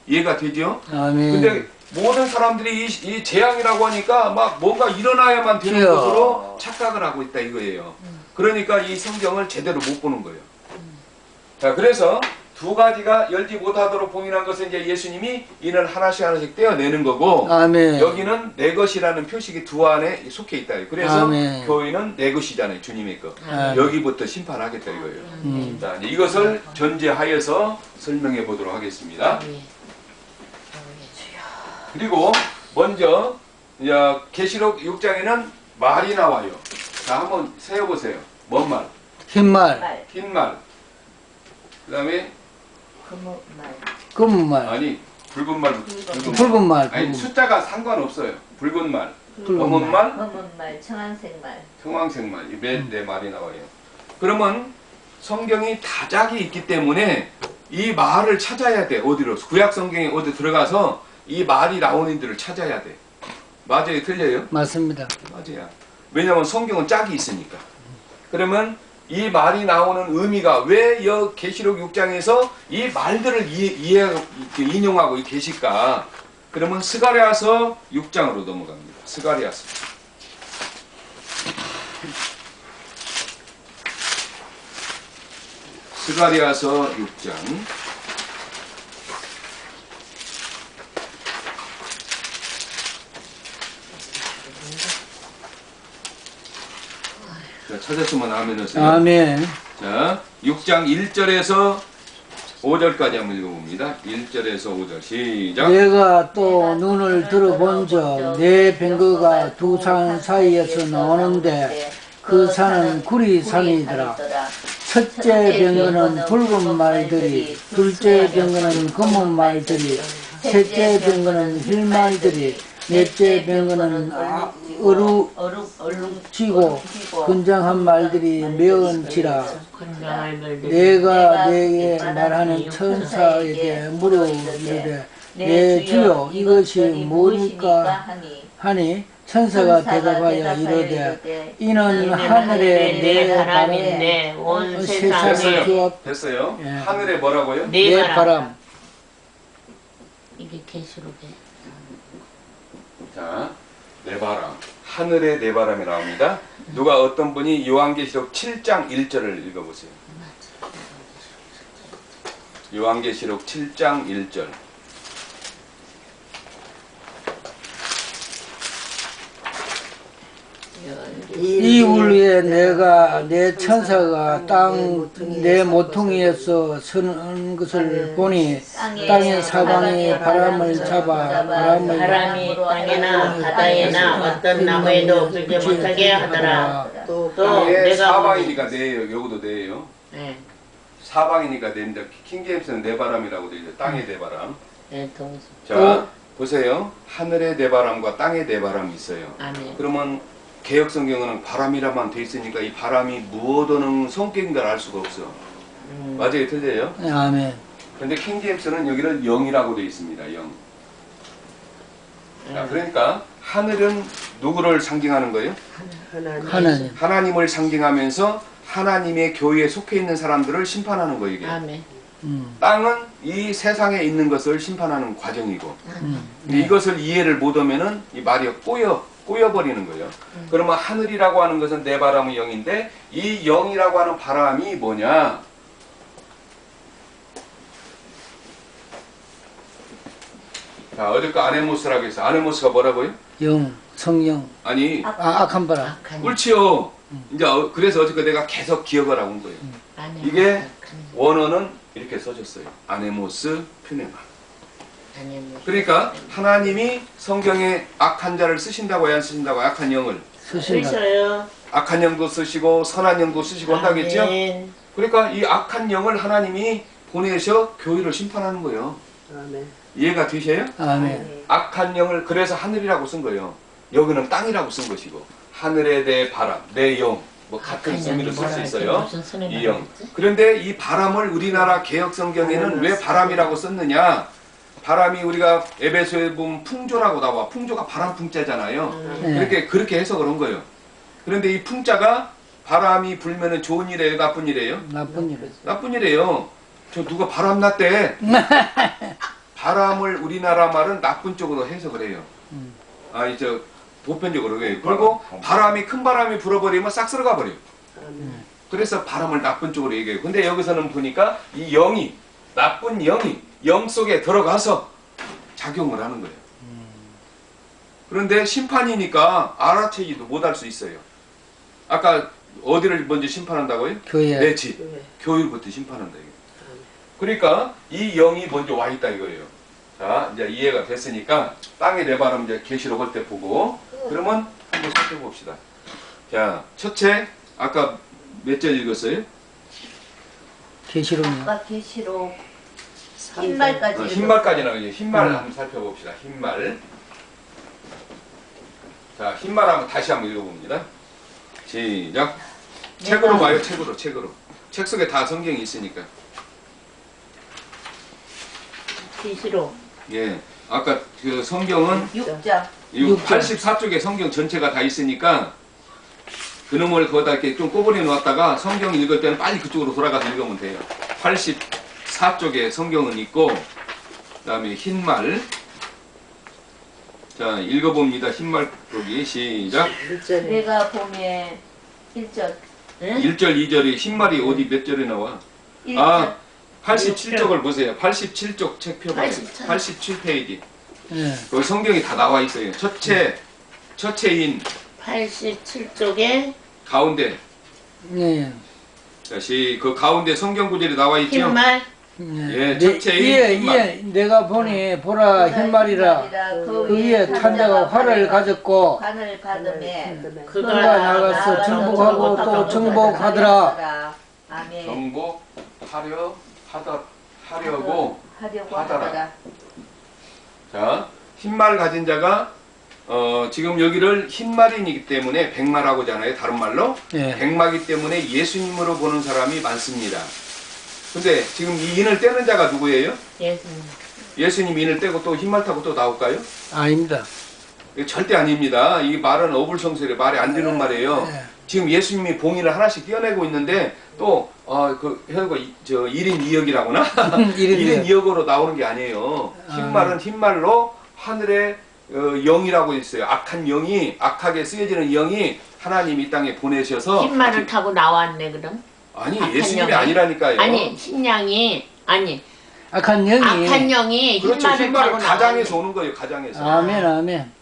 이해가 되죠? 아멘. 근데 모든 사람들이 이 재앙이라고 하니까 막 뭔가 일어나야만 되는 것으로 착각을 하고 있다 이거예요. 그러니까 이 성경을 제대로 못 보는 거예요. 자, 그래서 두 가지가 열지 못하도록 봉인한 것은 이제 예수님이 이는 하나씩 하나씩 떼어내는 거고, 아멘. 여기는 내 것이라는 표식이 두 안에 속해 있다. 그래서 아멘. 교회는 내 것이잖아요. 주님의 것. 아멘. 여기부터 심판하겠다 이거예요. 자, 이제 이것을 전제하여서 설명해 보도록 하겠습니다. 그리고 먼저 계시록 6장에는 말이 나와요. 자, 한번 세어보세요. 뭔 말? 흰말, 흰말. 그 다음에 검은 말, 아니 붉은 말. 붉은 말, 아니 숫자가 상관없어요. 붉은 말, 붉은 검은 말, 검은 말, 청한색 말. 청황색 말. 네 말이 나와요. 그러면 성경이 다작이 있기 때문에 이 말을 찾아야 돼. 어디로? 구약 성경에 어디 들어가서 이 말이 나오는 데를 찾아야 돼. 맞아요? 틀려요? 맞습니다. 맞아요. 왜냐하면 성경은 짝이 있으니까. 그러면 이 말이 나오는 의미가 왜 계시록 6장에서 이 말들을 인용하고 계실까? 그러면 스가랴서 6장으로 넘어갑니다. 스가랴서. 스가랴서 6장. 자, 찾았으면 아멘 하세요. 아멘. 자, 6장 1절에서 5절까지 한번 읽어봅니다. 1절에서 5절 시작. 내가 또 눈을 들어본즉 내 병거가 두 산 사이에서 나오는데 그 산은 구리산이더라. 첫째 병거는 붉은 말들이, 둘째 병거는 검은 말들이, 셋째 병거는 흰말들이, 넷째 병거는 어룩지고 건장한 말들이 메언지라. 내가 내게 말하는 천사에게 물어 이르되 내 주여 이것이 뭐니까 하니 천사가 대답하여 이르되 이는 하늘에 내 바람에 온 세상에 세상에 주었 됐어요? 예. 하늘에 뭐라고요? 내 바람. 이게 계시록에 자, 내 바람. 하늘의 내 바람이 나옵니다. 누가 어떤 분이 요한계시록 7장 1절을 읽어보세요. 요한계시록 7장 1절. 이울 위에 내가 내 천사가 땅 내 모퉁이에서 서는 것을 보니 땅의 사방에 바람을 잡아 바람이 땅에나 바다에나 어떤 나무에도 불지 못하게 하더라. 또 땅에 내가 사방이니까 내예요. 여기도 내예요. 네, 사방이니까 내입니다. 킹제임스는 내 바람이라고 되어 있어요. 땅의 내 바람. 네, 동수. 자, 보세요. 하늘의 내 바람과 땅의 내 바람이 있어요. 아멘. 그러면 개혁 성경은 바람이라만 돼 있으니까 이 바람이 무엇하는 성격인가를 알 수가 없어. 맞아요, 틀려요? 아멘. 근데 킹제임스는 여기를 영이라고 되어 있습니다. 영. 자, 그러니까 하늘은 누구를 상징하는 거예요? 하나님. 하나님을 상징하면서 하나님의 교회에 속해 있는 사람들을 심판하는 거예요. 이게. 아멘. 땅은 이 세상에 있는 것을 심판하는 과정이고, 근데 이것을 이해를 못하면은 이 말이 꼬여버리는 거예요. 그러면 하늘이라고 하는 것은 내 바람의 영인데 이 영이라고 하는 바람이 뭐냐? 자, 어저께 아네모스라고 했어요. 아네모스가 뭐라고요? 영, 성령. 아니, 악한 바람. 옳지요. 이제 그래서 어저께 내가 계속 기억을 하고 온 거예요. 이게 원어는 이렇게 써졌어요. 아네모스 퓨네마. 그러니까 하나님이 성경에 악한 자를 쓰신다고 안 쓰신다고? 악한 영을 쓰신다. 쓰셔요. 악한 영도 쓰시고 선한 영도 쓰시고 한다겠죠? 아멘. 그러니까 이 악한 영을 하나님이 보내셔 교회를 심판하는 거예요. 이해가 되셔요? 아멘. 악한 영을 그래서 하늘이라고 쓴 거예요. 여기는 땅이라고 쓴 것이고 하늘에 내 바람, 내 영, 뭐 같은 의미로 쓸 수 있어요. 이 영. 그런데 이 바람을 우리나라 개혁 성경에는 왜 바람이라고 썼느냐? 바람이 우리가 에베소에 보면 풍조라고 나와. 풍조가 바람 풍자잖아요. 그렇게 해서 그런 거예요. 그런데 이 풍자가 바람이 불면은 좋은 일이에요, 나쁜 일이에요? 나쁜 일. 나쁜 일이에요. 저 누가 바람 났대. 바람을 우리나라 말은 나쁜 쪽으로 해석을 해요. 아니 저 보편적으로 해요. 그리고 바람이 큰 바람이 불어버리면 싹 쓸어가 버려요. 그래서 바람을 나쁜 쪽으로 얘기해요. 근데 여기서는 보니까 이 영이 나쁜 영이 영 속에 들어가서 작용을 하는 거예요. 그런데 심판이니까 알아채지도 못할 수 있어요. 아까 어디를 먼저 심판한다고요? 교회. 내 집, 교회부터 심판한다 이거. 그러니까 이 영이 먼저 와 있다 이거예요. 자, 이제 이해가 됐으니까 땅에 내바람 이제 계시록 할 때 보고 그러면 한번 살펴봅시다. 자, 첫째 아까 몇 절 읽었어요? 계시록이요. 아까 계시록 흰말까지 흰말까지 나가요. 흰말 한번 살펴봅시다. 흰말. 자, 흰말 한번 다시 한번 읽어봅니다. 시작. 책으로 봐요. 책으로. 책 속에 다 성경이 있으니까. 계시록. 예. 아까 그 성경은 6장 84쪽에 성경 전체가 다 있으니까 그놈을 거기다 이렇게 좀 꼬부려 놓았다가 성경 읽을 때는 빨리 그쪽으로 돌아가서 읽으면 돼요. 84쪽에 성경은 있고 그 다음에 흰말. 자, 읽어봅니다. 흰말 보기 시작. 내가 봄에 1절 1절 2절이 흰말이 어디 몇 절에 나와? 1절 아, 87쪽을 보세요. 87쪽 책 펴봐요. 87페이지. 예. 여기 성경이 다 나와 있어요. 첫째인 87쪽에 가운데. 예. 다시 그 가운데 성경 구절이 나와 있죠? 흰말. 예, 첫째인 흰말. 예, 내가 보니 보라 흰말이라 그 위에 탄자가 활을 가졌고 관을 받음에 그가 그가 나가서 정복하고 또 정복하더라. 아멘. 정복하려고 하려고 하더라. 자, 흰말 가진 자가 지금 여기를 흰말이기 때문에 백마라고 하잖아요. 다른 말로. 예. 백마기 때문에 예수님으로 보는 사람이 많습니다. 근데 지금 이 인을 떼는 자가 누구예요? 예수님. 예수님 인을 떼고 또 흰말 타고 또 나올까요? 아닙니다. 이게 절대 아닙니다. 이 말은 어불성설에 말이 안 되는 말이에요. 예. 지금 예수님이 봉인을 하나씩 떼어내고 있는데 또 그 저 1인 2역이라고나? 1인 2역으로 나오는 게 아니에요. 흰말은 흰말로 하늘의 영이라고 있어요. 악한 영이 악하게 쓰여지는 영이 하나님 이 땅에 보내셔서 흰말을 타고 나왔네 그럼. 아니 악한 예수님이 영이? 아니라니까요. 아니 흰양이 아니 악한 영이. 악한 영이 그렇죠. 흰말을 흰말은 타고 가장에서 나왔네. 오는 거예요. 가장에서. 아멘, 아멘.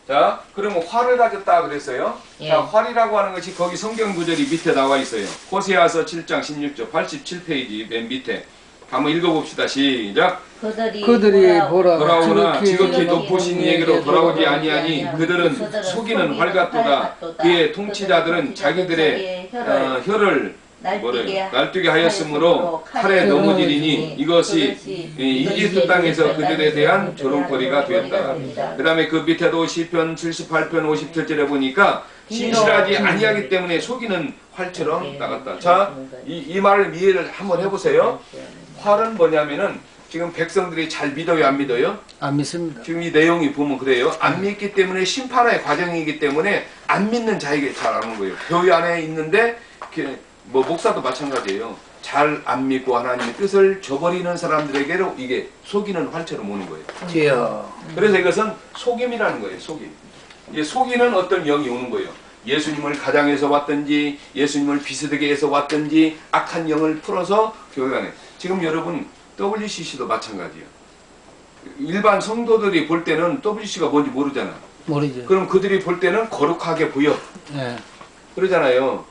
자, 그러면 활을 가졌다 그랬어요. 예. 자, 활이라고 하는 것이 거기 성경 구절이 밑에 나와 있어요. 호세아서 7장 16절 87페이지 맨 밑에 한번 읽어봅시다. 시작. 그들이 보라 돌아오나 지극히 지극히 높으신 이에게로 돌아오지 아니하니 그들은 속이는 활같도다. 그의 통치자들은 자기들의 혀를 날뛰게 하였으므로 칼에 넘어지리니 이것이 이집트 땅에서 그들에 대한 조롱거리가 되었다. 그 다음에 그 밑에도 시편 78편 57절에 보니까 신실하지 아니하기 때문에 속이는 활처럼 나갔다. 자, 이 말을 이해를 한번 해보세요. 활은 뭐냐면은 지금 백성들이 잘 믿어요, 안 믿어요? 안 믿습니다. 지금 이 내용이 보면 그래요. 안 믿기 때문에 심판의 과정이기 때문에 안 믿는 자에게 잘 아는 거예요. 교회 안에 있는데 뭐 목사도 마찬가지예요. 잘 안 믿고 하나님의 뜻을 저버리는 사람들에게로 이게 속이는 활처럼 오는 거예요. 주여. 그래서 이것은 속임이라는 거예요. 속임. 이 속이는 어떤 영이 오는 거예요. 예수님을 가장에서 왔든지 예수님을 비스드게에서 왔든지 악한 영을 풀어서 교회 안에. 지금 여러분 WCC도 마찬가지예요. 일반 성도들이 볼 때는 WCC가 뭔지 모르잖아. 모르죠. 그럼 그들이 볼 때는 거룩하게 보여. 예. 그러잖아요.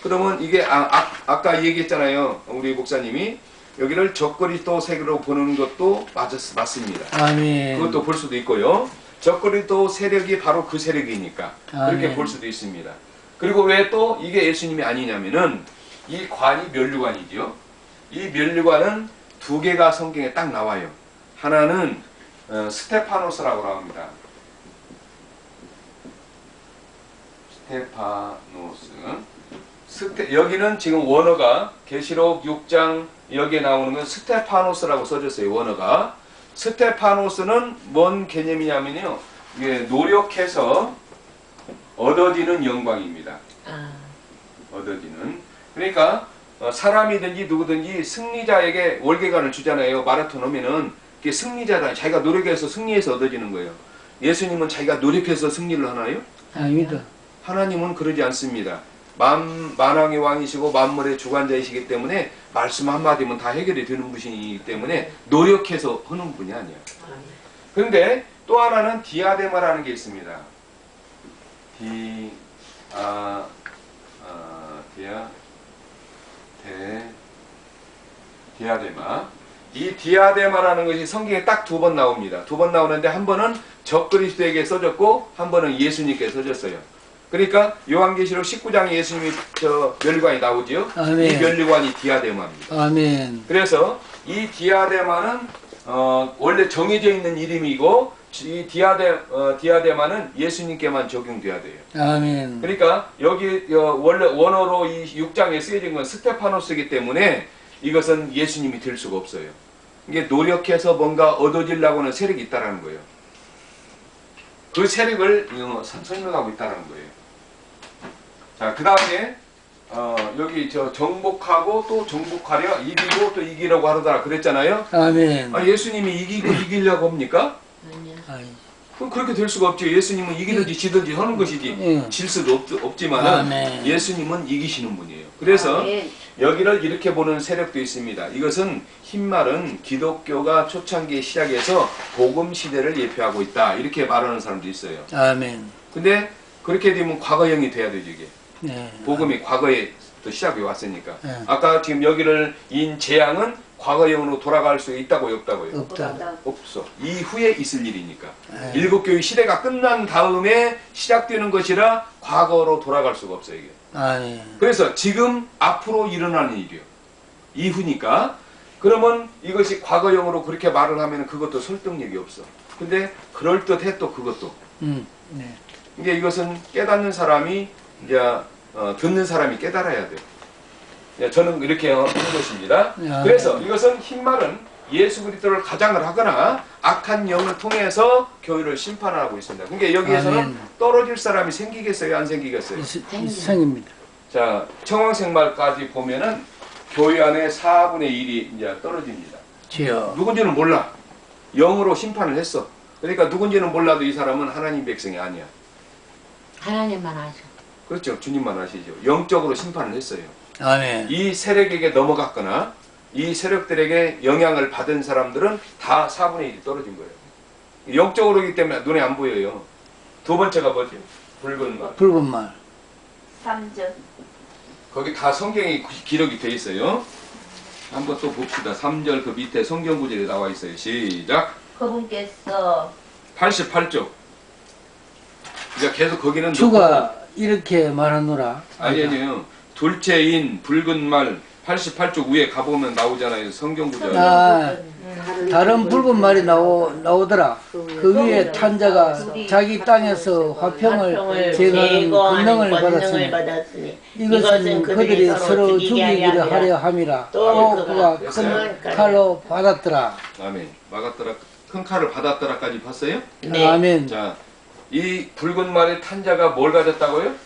그러면 이게 아까 얘기했잖아요. 우리 목사님이 여기를 적그리스도 세계로 보는 것도 맞습니다. 아멘. 그것도 볼 수도 있고요. 적그리스도 세력이 바로 그 세력이니까 그렇게 아멘. 볼 수도 있습니다. 그리고 왜 또 이게 예수님이 아니냐면은 이 관이 면류관이죠. 이 면류관은 두 개가 성경에 딱 나와요. 하나는 스테파노스라고 합니다. 스테파노스. 여기는 지금 원어가 계시록 6장 여기에 나오는 건 스테파노스라고 써졌어요. 원어가. 스테파노스는 뭔 개념이냐면요. 이게 노력해서 얻어지는 영광입니다. 얻어지는 얻어지는. 그러니까 사람이든지 누구든지 승리자에게 월계관을 주잖아요. 마라톤 하면은 그게 승리자다. 자기가 노력해서 승리해서 얻어지는 거예요. 예수님은 자기가 노력해서 승리를 하나요? 아닙니다. 하나님은 그러지 않습니다. 만왕의 왕이시고 만물의 주관자이시기 때문에 말씀 한마디면 다 해결이 되는 분이기 때문에 노력해서 하는 분이 아니야. 그런데 또 하나는 디아데마라는 게 있습니다. 디아데마. 이 디아데마라는 것이 성경에 딱 2번 나옵니다. 2번 나오는데 한 번은 적그리스도에게 써졌고 한 번은 예수님께 써졌어요. 그러니까 요한계시록 19장에 예수님이 면류관이 나오지요. 아멘. 이 면류관이 디아데마입니다. 아멘. 그래서 이 디아데마는 원래 정해져 있는 이름이고 이 디아데마는 예수님께만 적용돼야 돼요. 아멘. 그러니까 여기 원래 원어로 이 6장에 쓰여진 건 스테파노스이기 때문에 이것은 예수님이 될 수가 없어요. 이게 노력해서 뭔가 얻어지려고 하는 세력이 있다는 거예요. 그 세력을 설명하고 있다는 거예요. 자, 그 다음에 여기 정복하고 또 정복하려 이기고 또 이기려고 하더라 그랬잖아요. 아멘. 예수님이 이기고 이기려고 합니까? 아니. 그럼 그렇게 될 수가 없죠. 예수님은 이기든지 지든지 하는 것이지 질 수도 없지만은 아멘. 예수님은 이기시는 분이에요. 그래서 여기를 이렇게 보는 세력도 있습니다. 이것은 흰말은 기독교가 초창기에 시작해서 복음 시대를 예표하고 있다. 이렇게 말하는 사람도 있어요. 아멘. 근데 그렇게 되면 과거형이 돼야 되죠. 이게. 네. 복음이 과거에 또 시작해 왔으니까. 네. 아까 지금 여기를 인 재앙은 과거형으로 돌아갈 수 있다고요? 없다고요? 없다. 없어. 이후에 있을 일이니까. 네. 일곱 교회 시대가 끝난 다음에 시작되는 것이라 과거로 돌아갈 수가 없어요. 이게. 아멘. 그래서 지금 앞으로 일어나는 일이요. 이후니까. 그러면 이것이 과거형으로 그렇게 말을 하면 그것도 설득력이 없어. 근데 그럴듯해 또 그것도. 네. 이게 이것은 깨닫는 사람이 이제 듣는 사람이 깨달아야 돼요. 저는 이렇게 한 것입니다. 그래서 이것은 흰말은 예수 그리스도를 가장을 하거나 악한 영을 통해서 교회를 심판하고 있습니다. 그러니까 여기에서는 아멘. 떨어질 사람이 생기겠어요? 안 생기겠어요? 생입니다. 자, 청황생말까지 보면은 교회 안에 4분의 1이 이제 떨어집니다. 지요. 누군지는 몰라. 영으로 심판을 했어. 그러니까 누군지는 몰라도 이 사람은 하나님 백성이 아니야. 하나님만 아셔. 그렇죠. 주님만 아시죠. 영적으로 심판을 했어요. 아멘. 이 세력에게 넘어갔거나 이 세력들에게 영향을 받은 사람들은 다 4분의 1이 떨어진 거예요. 영적으로이기 때문에 눈에 안 보여요. 두 번째가 뭐지? 붉은 말. 붉은 말. 3절. 거기 다 성경이 기록이 돼 있어요. 한번 또 봅시다. 3절 그 밑에 성경 구절에 나와 있어요. 시작. 그분께서 88쪽. 그러니까 계속 거기는 주가 이렇게 말하노라. 아니요. 둘째인 붉은 말 88쪽 위에 가보면 나오잖아요. 성경 구절. 아, 다른 붉은 말이 나오더라. 그 위에 탄자가 자기 땅에서 화평을 제거하는 권능을 받았으니 이것은 그들이 서로 죽이기를 하려 함이라. 또 그가 큰 칼로 받았더라. 아멘. 막았더라. 큰 칼을 받았더라까지 봤어요? 네. 아멘. 자, 이 붉은 말의 탄자가 뭘 가졌다고요?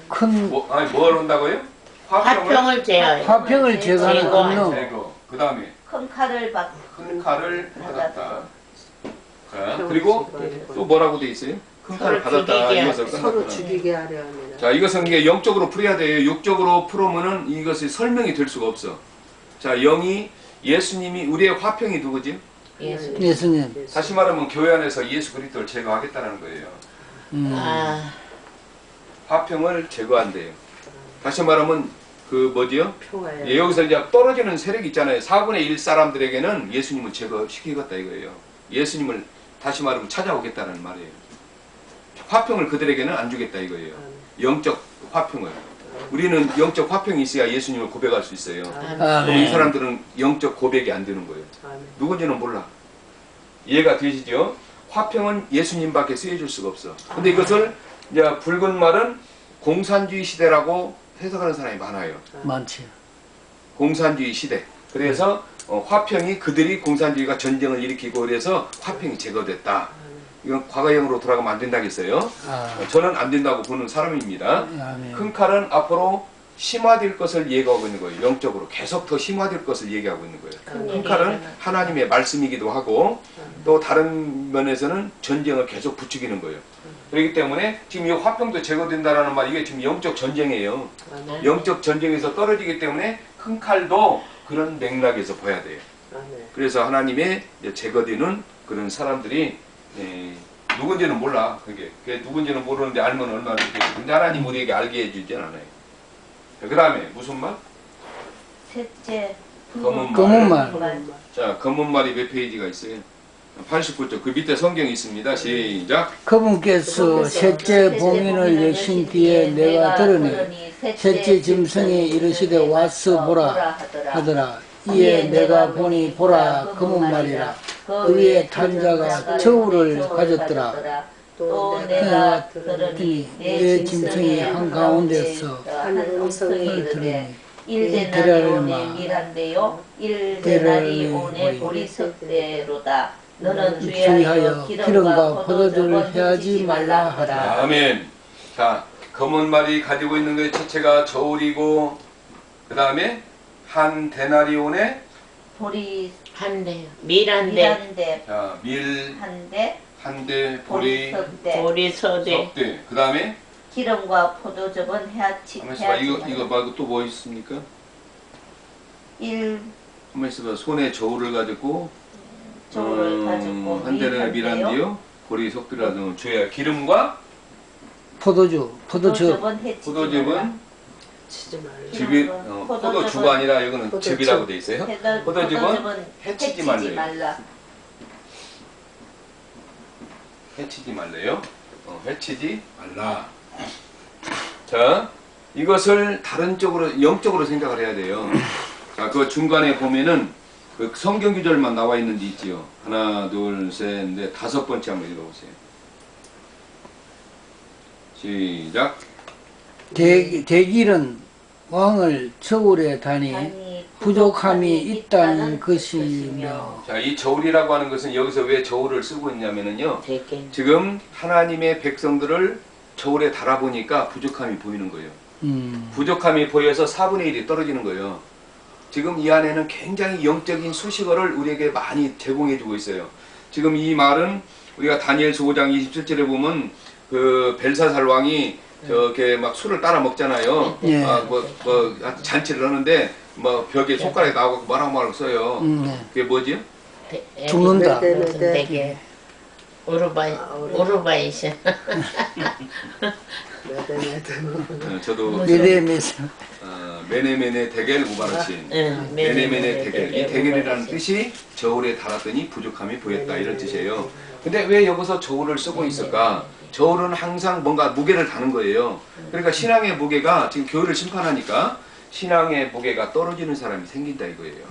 큰 뭘 한다고요? 화평을 제어해. 화평을 제거하는 권능. 제거. 그 다음에 큰 칼을 큰 칼을 받았다. 자, 그리고 또 뭐라고 돼 있어요? 큰 칼을 받았다. 이것을 서로 끝났구나. 죽이게 하려 합니다. 자, 이것은 이게 영적으로 풀어야 돼요. 육적으로 풀으면은 이것이 설명이 될 수가 없어. 자, 영이 예수님이 우리의 화평이 누구지? 예수님. 다시 말하면 교회 안에서 예수 그리스도를 제거하겠다는 거예요. 아, 화평을 제거한대요. 다시 말하면 그 뭐지요? 평화에 예, 여기서 이제 떨어지는 세력이 있잖아요. 4분의 1 사람들에게는 예수님을 제거시키겠다 이거예요. 예수님을 다시 말하면 찾아오겠다는 말이에요. 화평을 그들에게는 안 주겠다 이거예요. 영적 화평을. 우리는 영적 화평이 있어야 예수님을 고백할 수 있어요. 그럼 이 사람들은 영적 고백이 안 되는 거예요. 누군지는 몰라. 이해가 되시죠? 화평은 예수님밖에 쓰여줄 수가 없어. 근데 이것을 이제 붉은 말은 공산주의 시대라고 해석하는 사람이 많아요. 많지. 공산주의 시대. 그래서 화평이 그들이 공산주의가 전쟁을 일으키고 그래서 화평이 제거됐다. 이건 과거형으로 돌아가면 안 된다겠어요. 저는 안 된다고 보는 사람입니다. 아멘. 큰 칼은 앞으로 심화될 것을 얘기하고 있는 거예요. 영적으로 계속 더 심화될 것을 얘기하고 있는 거예요. 큰 칼은 하나님의 말씀이기도 하고 또 다른 면에서는 전쟁을 계속 부추기는 거예요. 그렇기 때문에 지금 이 화평도 제거된다라는 말, 이게 지금 영적 전쟁이에요. 영적 전쟁에서 떨어지기 때문에 큰 칼도 그런 맥락에서 봐야 돼요. 그래서 하나님의 제거되는 그런 사람들이 누군지는 몰라. 그게 누군지는 모르는데 알면 얼마나 좋겠어. 근데 하나님 우리에게 알게 해주진 않아요. 그 다음에 무슨 말? 셋째 검은 말. 자, 검은 말이 몇 페이지가 있어요? 89쪽. 그 밑에 성경이 있습니다. 시작. 그분께서 셋째 봉인을 여신 뒤에 내가 들으니 셋째 짐승이 이르시되 와서 보라 하더라. 이에 내가 보니 보라 검은 말이라. 그 위에 탄 자가 저울을 가졌더라. 또 내가 들으니 내 짐승이 한가운데서 한 음성이 이르되 일데나리온의 밀한데요 일데나리온의 보리석대로다. 너는 주의하여 기름과 포도주를 해하지 말라 하라. 아멘. 자, 검은 말이 가지고 있는 것의 첫째가 저울이고, 그 다음에 한 데나리온의 보리 한대, 밀한대, 자, 밀 한대 한대, 보리 보리서대, 석대. 그 다음에 기름과 포도즙은 해하지 이거 말고 또 뭐 있습니까? 한번 있어봐. 손에 저울을 가지고 한 대는 밀한데요, 보리 석대라는 죄야. 기름과 포도즙은 포도즙은 즙이 포도주가 아니라 이거는 즙이라고 돼 있어요. 포도즙은 해치지 말래요. 해치지 말래요. 해치지 말라. 자, 이것을 다른 쪽으로 영적으로 생각을 해야 돼요. 자, 그 중간에 보면은 그 성경 구절만 나와 있는 데 있지요. 하나, 둘, 셋, 넷, 다섯 번째 한번 읽어보세요. 시작. 대길은 왕을 저울에 다니 부족함이 있다는 것이며. 자, 이 저울이라고 하는 것은 여기서 왜 저울을 쓰고 있냐면은요, 지금 하나님의 백성들을 저울에 달아보니까 부족함이 보이는 거예요. 부족함이 보여서 4분의 1이 떨어지는 거예요. 지금 이 안에는 굉장히 영적인 수식어를 우리에게 많이 제공해주고 있어요. 지금 이 말은 우리가 다니엘서 5장 27절에 보면 그 벨사살 왕이 저렇게 막 술을 따라 먹잖아요. 예. 잔치를 하는데 뭐 벽에 손가락에 나오고 말하고 써요. 그게 뭐지? 죽는다. 되게 오르바이션. 저도 메데메스. 메네메네 데겔 우바르신. 메네메네 데겔. 이 데겔이라는 뜻이 저울에 달았더니 부족함이 보였다, 이런 뜻이에요. 근데 왜 여기서 저울을 쓰고 있을까? 저울은 항상 뭔가 무게를 다는 거예요. 그러니까 신앙의 무게가 지금 교회를 심판하니까 신앙의 무게가 떨어지는 사람이 생긴다 이거예요.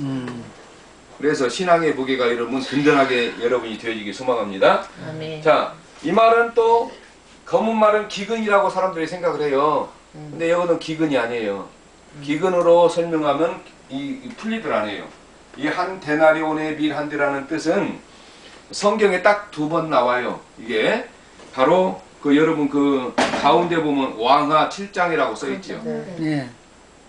그래서 신앙의 무게가 여러분 든든하게 여러분이 되어지기 소망합니다. 아멘. 자, 이 말은 또 검은 말은 기근이라고 사람들이 생각을 해요. 근데 이거는 기근이 아니에요. 기근으로 설명하면 풀리들 않아요. 이 한 데나리온의 밀 한 대라는 뜻은 성경에 딱 2번 나와요. 이게 바로 그 여러분 그 가운데 보면 왕하 7장이라고 써있지요. 네.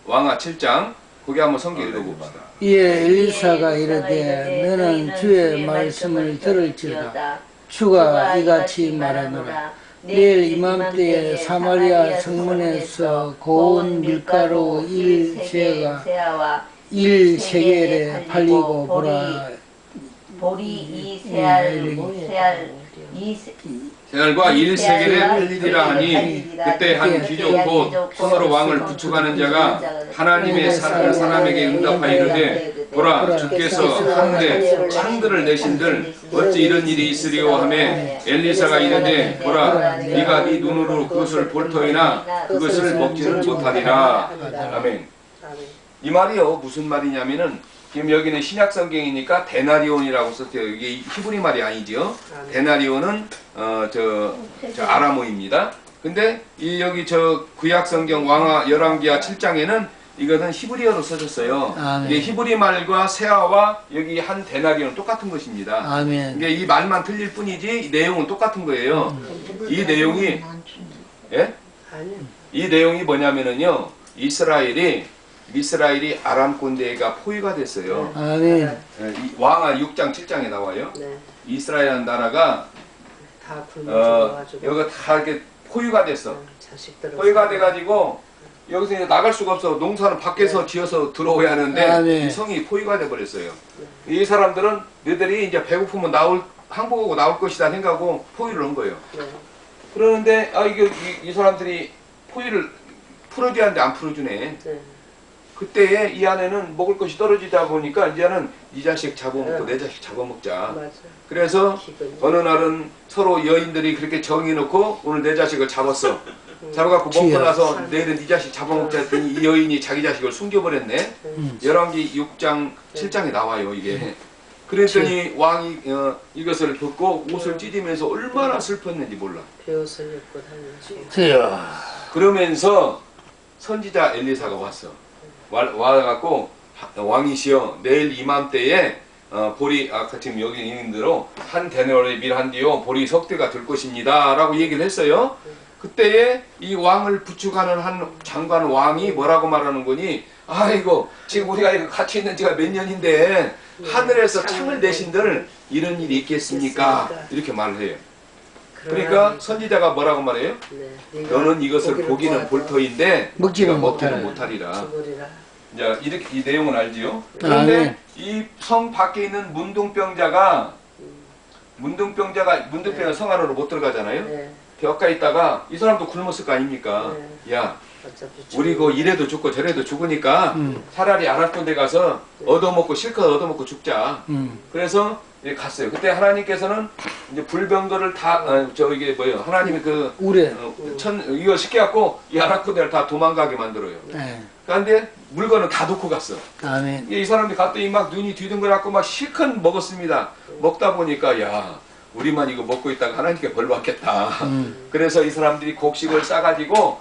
왕하 7장. 거기 한번 성경 읽어봅시다. 이에 엘리사가 이르되 너는 주의 말씀을 들을지어다. 주가 이같이 말하노라. 내일 이맘때에 사마리아 성문에서 고운 밀가루 1세겔에 팔리고 보라. 보리 2세알과 세알과 1세겔에 팔리리라 하니 그때 한 귀족 곧 손으로 왕을 부축하는 자가 하나님의 사람에게 응답하여 이르되 보라, 주께서 한데 창들을 내신들 어찌 이런 일이 있으리오 하며 엘리사가 이르되 보라, 네가 네 눈으로 그것을 볼 터이나 그것을 먹지는 못하리라. 아멘. 이 말이요 무슨 말이냐면은 지금 여기는 신약 성경이니까 데나리온이라고 썼어요. 이게 히브리 말이 아니죠. 데나리온은 저 아람어입니다. 근데 여기 저 구약 성경 왕하 열왕기하 7장에는 이것은 히브리어로 써졌어요. 아멘. 이게 히브리 말과 세아와 여기 한 데나리온은 똑같은 것입니다. 아멘. 이게 이 말만 틀릴 뿐이지 이 내용은 똑같은 거예요. 이 내용이 이 내용이 뭐냐면은요. 이스라엘이 아람 꼰대가 포위가 됐어요. 아멘. 이 왕하 6장 7장에 나와요. 네. 이스라엘이라는 나라가 다 굶어 죽어가지고 여기가 다 이렇게 포위가 됐어. 자식들은 포위가 돼가지고 여기서 이제 나갈 수가 없어. 농사는 밖에서 지어서 들어오야 하는데 이 성이 포위가 돼버렸어요. 이 사람들은 너희들이 이제 배고프면 항복하고 나올 것이다 생각하고 포위를 한 거예요. 그러는데 이 사람들이 포위를 풀어줘야 하는데 안 풀어주네. 그때에 이 안에는 먹을 것이 떨어지다 보니까 이제는 네 자식 잡아먹고 내 자식 잡아먹자. 맞아. 그래서 어느 날은 서로 여인들이 그렇게 정해놓고 오늘 내 자식을 잡았어. 잡아갖고 먹고 나서 내일은 네 자식 잡아먹자 했더니 이 여인이 자기 자식을 숨겨버렸네. 열왕기 6장 7장에 나와요 이게. 그랬더니 왕이 이것을 듣고 옷을 찢으면서 얼마나 슬펐는지 몰라. 베옷을 입고 다니지. 그러면서 선지자 엘리사가 왔어. 와갖고 왕이시여 내일 이맘때에 보리 아까 지금 여기 있는 대로 한 데나리온의 밀한디요 보리 석대가 될 것입니다 라고 얘기를 했어요. 그때에 이 왕을 부축하는 한 장관 왕이 뭐라고 말하는 거니, 아이고 지금 우리가 이거 같이 있는 지가 몇 년인데 하늘에서 창을 내신들 이런 일이 있겠습니까? 이렇게 말을 해요. 그러니까 선지자가 뭐라고 말해요? 너는 이것을 보기는 볼 터인데 먹지는 못하리라. 이제 이렇게 이 내용은 알지요? 그런데 이 성 밖에 있는 문둥병자가 성 안으로 못 들어가잖아요. 벽가 있다가 이 사람도 굶었을 거 아닙니까? 야, 우리 이래도 죽고 저래도 죽으니까 차라리 아랍 데 가서 얻어먹고 실컷 얻어먹고 죽자. 그래서 갔어요. 그때 하나님께서는 이제 불병거를 다 하나님이 이걸 시켜갖고 이 아랍 군대를 다 도망가게 만들어요. 그런데 물건은 다 놓고 갔어. 아멘. 이 사람들이 갔더니 막 눈이 뒤둥그랗고 막 실컷 먹었습니다. 먹다 보니까 야, 우리만 이거 먹고 있다가 하나님께 벌 받겠다. 그래서 이 사람들이 곡식을 싸가지고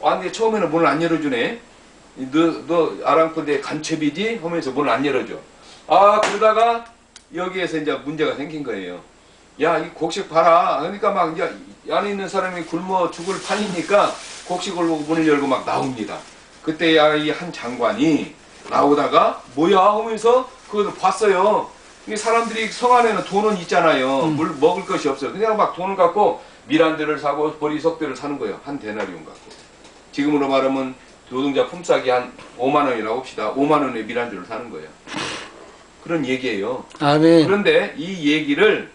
왔는데 처음에는 문을 안 열어주네. 너 아람 군대 간첩이지? 하면서 문을 안 열어줘. 그러다가 여기에서 이제 문제가 생긴 거예요. 야, 이 곡식 봐라. 그러니까 막 이제 안에 있는 사람이 굶어 죽을 판이니까 곡식을 문을 열고 막 나옵니다. 그때 이 한 장관이 나오다가 뭐야 하면서 그걸 봤어요. 이 사람들이 성 안에는 돈은 있잖아요. 먹을 것이 없어요. 그냥 막 돈을 갖고 밀한대를 사고 보리석대를 사는 거예요. 한 데나리온 갖고. 지금으로 말하면 노동자 품삯이 한 5만 원이라고 합시다. 5만 원의 밀한대를 사는 거예요. 그런 얘기예요. 아멘. 그런데 이 얘기를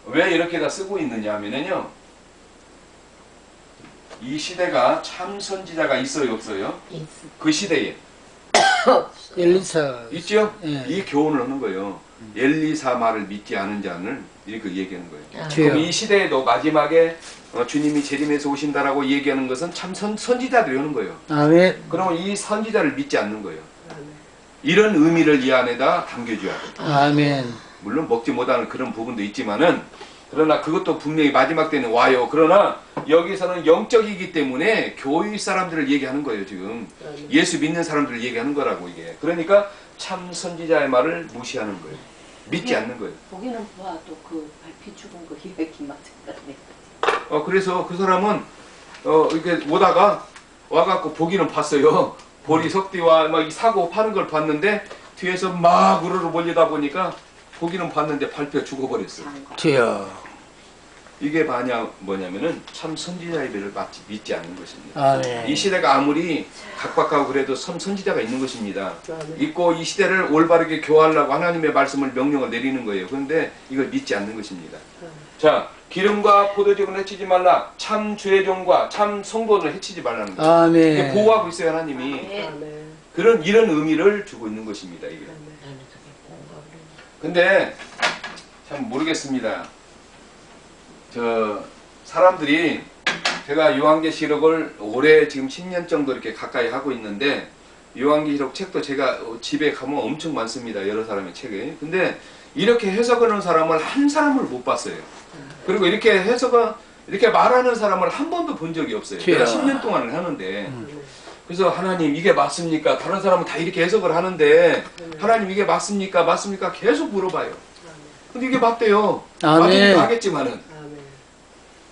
왜 이렇게다 쓰고 있느냐 하면요. 이 시대가 참 선지자가 있어요, 없어요? 그 시대에. 엘리사. 있죠? 이 교훈을 하는 거예요. 엘리사 말을 믿지 않은 자는 이렇게 얘기하는 거예요. 그럼 이 시대에도 마지막에 주님이 재림해서 오신다라고 얘기하는 것은 참 선지자들이 하는 거예요. 아멘. 그러면 이 선지자를 믿지 않는 거예요. 이런 의미를 이 안에다 담겨줘야 돼요. 아멘. 물론 먹지 못하는 그런 부분도 있지만은, 그러나 그것도 분명히 마지막 때는 와요. 그러나 여기서는 영적이기 때문에 교회 사람들을 얘기하는 거예요. 지금 예수 믿는 사람들을 얘기하는 거라고 이게. 그러니까 참 선지자의 말을 무시하는 거예요. 믿지 않는 거예요. 보기는 봐도 그 발피 죽은 거 이야기 맞은가. 그래서 그 사람은 이렇게 오다가 와갖고 보기는 봤어요. 보리 석띠와 막 사고 파는 걸 봤는데 뒤에서 막 우르르 몰리다 보니까 보기는 봤는데 밟혀 죽어버렸어. 주여. 이게 뭐냐면은 참 선지자의 배를 믿지 않는 것입니다. 아멘. 이 시대가 아무리 각박하고 그래도 선지자가 있는 것입니다. 있고 이 시대를 올바르게 교화하려고 하나님의 말씀을 명령을 내리는 거예요. 그런데 이걸 믿지 않는 것입니다. 자, 기름과 포도즙은 해치지 말라. 참 죄종과 참 성도를 해치지 말라는 거예요. 아멘. 이게 보호하고 있어요, 하나님이. 이런 의미를 주고 있는 것입니다. 이게. 근데 참 모르겠습니다. 사람들이 제가 요한계시록을 올해 지금 10년 정도 이렇게 가까이 하고 있는데, 요한계시록 책도 제가 집에 가면 엄청 많습니다. 여러 사람의 책이. 근데 이렇게 해석하는 사람을 한 사람을 못 봤어요. 그리고 이렇게 이렇게 말하는 사람을 한 번도 본 적이 없어요. 제가 10년 동안을 하는데. 그래서 하나님 이게 맞습니까? 다른 사람은 다 이렇게 해석을 하는데 하나님 이게 맞습니까? 맞습니까? 계속 물어봐요. 근데 이게 맞대요. 맞으니까 하겠지만은.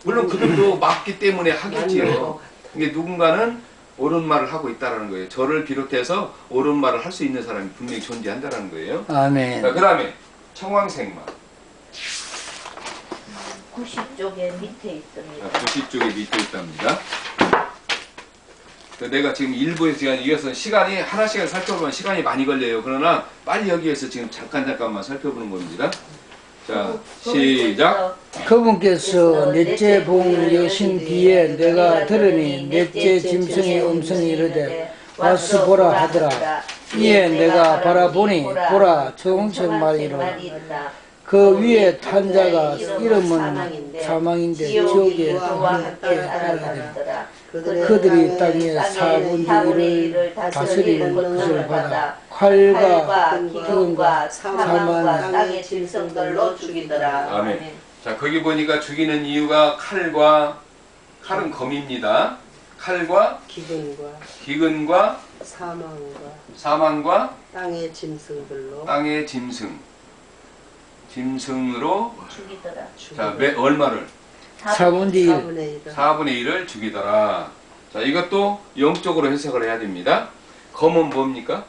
물론 그들도 맞기 때문에 하겠지요. 이게 누군가는 옳은 말을 하고 있다라는 거예요. 저를 비롯해서 옳은 말을 할 수 있는 사람이 분명히 존재한다라는 거예요. 아멘. 자, 그 다음에 청황생마. 90쪽에 밑에 있습니다. 90쪽에 밑에 있답니다. 내가 지금 일부에서 시간 이어서 시간이 하나씩을 살펴보면 시간이 많이 걸려요. 그러나 빨리 여기에서 지금 잠깐만 살펴보는 겁니다. 자, 시작. 그분께서 넷째 봉 여신 뒤에 내가 들으니 넷째 짐승의 음성이 이르되 와서 보라 하더라. 이에 내가 바라보니 보라 청홍색 말이 이르다. 그 위에 탄 자가 이름은 사망인데 지옥에 함께 그들이 땅의 4분의 1을 다스리는 것을 받아 칼과 기근과 사망과 땅의 짐승들로 죽이더라. 아멘. 자, 거기 보니까 죽이는 이유가 칼은 검입니다. 칼과 기근과 사망과 땅의 짐승들로 땅의 짐승으로 죽이더라. 자, 얼마를? 4분의 1. 4분의 1을 죽이더라. 자, 이것도 영적으로 해석을 해야 됩니다. 검은 뭡니까?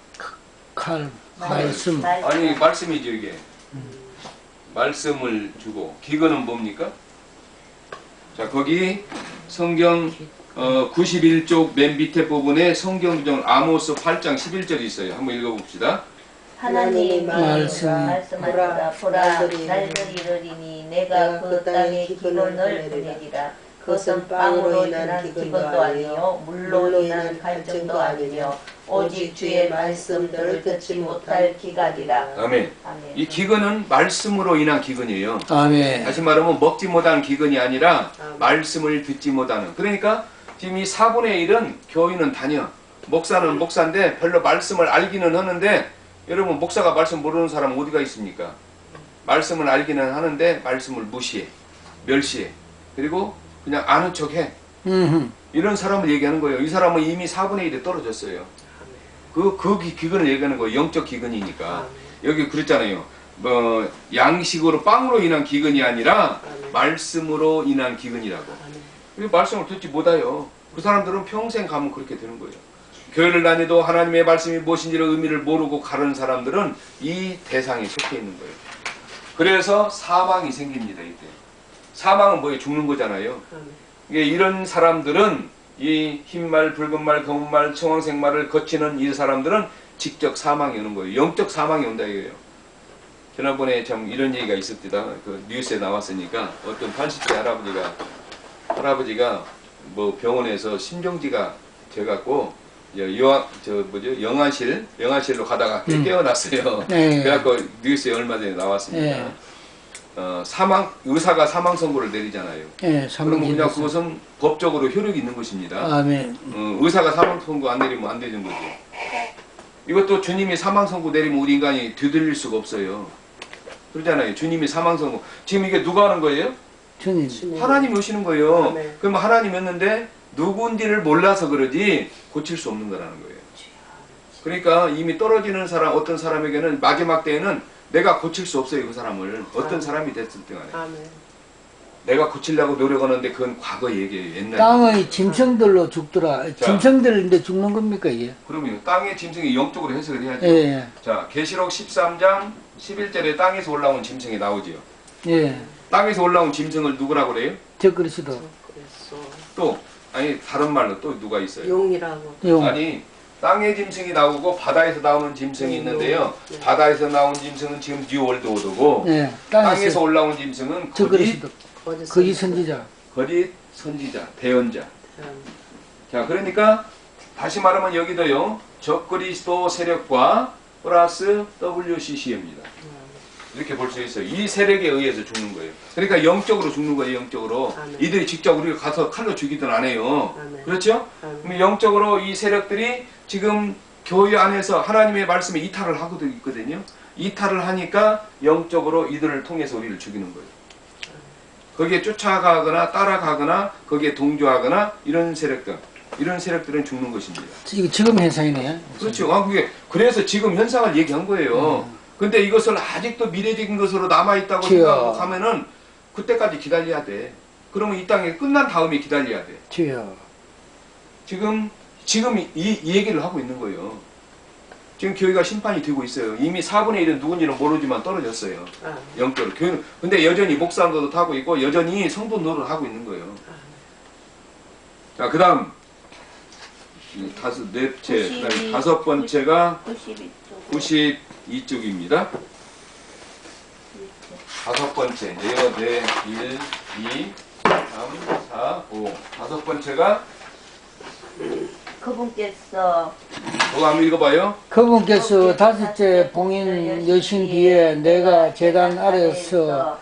칼, 말씀. 아니, 말씀이죠, 이게. 말씀을 주고. 기근은 뭡니까? 자, 거기 성경 91쪽 맨 밑에 부분에 성경 구절 아모스 8장 11절이 있어요. 한번 읽어봅시다. 하나님이 말씀하시라. 보라 날들이 이르리니 내가 그 땅에 기근을 보내리라. 그것은 빵으로 인한 기근도 아니요 물로 인한 갈증도 아니며 오직 주의 말씀들을 듣지 못할 기간이라. 아멘. 이 기근은 말씀으로 인한 기근이에요. 아멘. 다시 말하면 먹지 못하는 기근이 아니라 말씀을 듣지 못하는. 그러니까 지금 이 4분의 1은 교인은 다녀. 목사는 목사인데 별로 말씀을 알기는 하는데 여러분 목사가 말씀 모르는 사람 어디가 있습니까? 말씀을 알기는 하는데 말씀을 무시해. 멸시해. 그리고 그냥 아는 척해. 이런 사람을 얘기하는 거예요. 이 사람은 이미 4분의 1에 떨어졌어요. 그 기근을 얘기하는 거예요. 영적 기근이니까. 여기 그랬잖아요. 뭐 양식으로 빵으로 인한 기근이 아니라 말씀으로 인한 기근이라고. 말씀을 듣지 못해요. 그 사람들은 평생 가면 그렇게 되는 거예요. 교회를 다니도 하나님의 말씀이 무엇인지를 의미를 모르고 가는 사람들은 이 대상에 속해 있는 거예요. 그래서 사망이 생깁니다. 이때. 사망은 뭐예요? 죽는 거잖아요. 이런 사람들은 이 흰말, 붉은말, 검은말, 청황색말을 거치는 이 사람들은 직접 사망이 오는 거예요. 영적 사망이 온다 이거예요. 지난번에 참 이런 얘기가 있었다. 그 뉴스에 나왔으니까 어떤 80대 할아버지가 뭐 병원에서 심정지가 돼갖고 영안실로 가다가 깨어났어요. 그래갖고 뉴스에 얼마 전에 나왔습니다. 의사가 사망 선고를 내리잖아요. 그러면 그냥 그것은 법적으로 효력이 있는 것입니다. 아멘. 의사가 사망 선고 안 내리면 안 되는 거죠. 이것도 주님이 사망 선고 내리면 우리 인간이 되돌릴 수가 없어요. 그러잖아요. 주님이 사망 선고. 지금 이게 누가 하는 거예요? 주님. 하나님이 오시는 거예요. 그럼 하나님이었는데 누군지를 몰라서 그러지 고칠 수 없는 거라는 거예요. 그러니까 이미 떨어지는 사람, 어떤 사람에게는 마지막 때에는 내가 고칠 수 없어요. 그 사람을. 어떤 사람이 됐을 때 간에. 내가 고치려고 노력하는데 그건 과거 얘기예요. 옛날. 땅의 짐승들로 죽더라. 짐승들인데 죽는 겁니까 이게? 그럼요. 땅의 짐승이 영적으로 해석을 해야죠. 예. 자, 계시록 13장 11절에 땅에서 올라온 짐승이 나오지요. 예. 땅에서 올라온 짐승을 누구라고 그래요? 적그리스도. 또 아니 다른 말로 또 누가 있어요? 용이라고. 용. 아니 땅의 짐승이 나오고 바다에서 나오는 짐승이 있는데요. 바다에서 나온 짐승은 지금 뉴월드 오더고 땅에서 올라온 짐승은 적그리스도. 거짓 선지자. 거짓 선지자, 대언자. 자, 그러니까 다시 말하면 여기도요. 적그리스도 세력과 플러스 WCC입니다. 이렇게 볼 수 있어요. 이 세력에 의해서 죽는 거예요. 그러니까 영적으로 죽는 거예요. 영적으로. 이들이 직접 우리가 가서 칼로 죽이든 안 해요. 그렇죠? 그럼 영적으로 이 세력들이 지금 교회 안에서 하나님의 말씀에 이탈을 하고 있거든요. 이탈을 하니까 영적으로 이들을 통해서 우리를 죽이는 거예요. 거기에 쫓아가거나 따라가거나 거기에 동조하거나 이런 세력들은 죽는 것입니다. 지금 현상이네요. 그렇죠. 그래서 지금 현상을 얘기한 거예요. 근데 이것을 아직도 미래적인 것으로 남아있다고 생각하고 가면은 그때까지 기다려야 돼. 그러면 이 땅에 끝난 다음에 기다려야 돼. 주여. 지금 지금 이 얘기를 하고 있는 거예요. 지금 교회가 심판이 되고 있어요. 이미 4분의 1은 누군지는 모르지만 떨어졌어요. 영적으로. 교회는 근데 여전히 목사 노릇 하고 있고 여전히 성도 노릇 하고 있는 거예요. 자, 그다음 다섯 번째가 92쪽입니다. 다섯 번째. 이거 1, 2, 3, 4, 5. 다섯 번째가 그분께서 그거 한번 읽어봐요. 그분께서 다섯째 봉인 여신 뒤에 내가 제단 아래서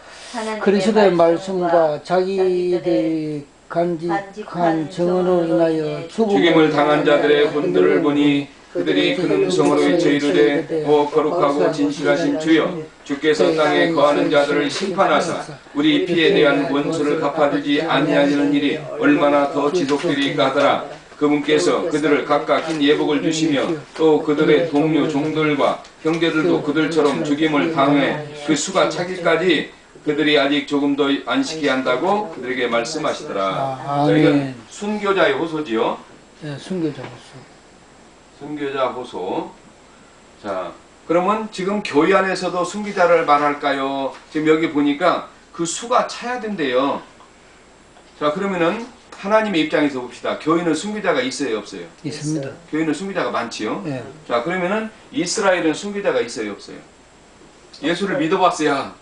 그리스도의 말씀과 자기들이 간직한 증언으로 인하여 죽임을 당한 자들의 분들을 보니 그들이 큰 음성으로 외쳐 이르되 오 거룩하고 진실하신 주여 주께서 땅에 거하는 자들을 심판하사 우리 피에 대한 원수를 갚아주지 아니하시는 일이 얼마나 더 지속되리까 하더라. 그분께서 그들을 각각 흰 예복을 주시며 또 그들의 동료 종들과 형제들도 그들처럼 죽임을 당해 그 수가 차기까지 그들이 아직 조금 더 안식해야 한다고 그들에게 말씀하시더라. 자, 이건 순교자의 호소지요. 네, 순교자 호소. 순교자 호소. 자, 그러면 지금 교회 안에서도 순교자를 말할까요? 지금 여기 보니까 그 수가 차야 된대요. 자, 그러면은 하나님의 입장에서 봅시다. 교회는 순교자가 있어요, 없어요? 있습니다. 교회는 순교자가 많지요. 네. 자, 그러면은 이스라엘은 순교자가 있어요, 없어요? 예수를 믿어봤어야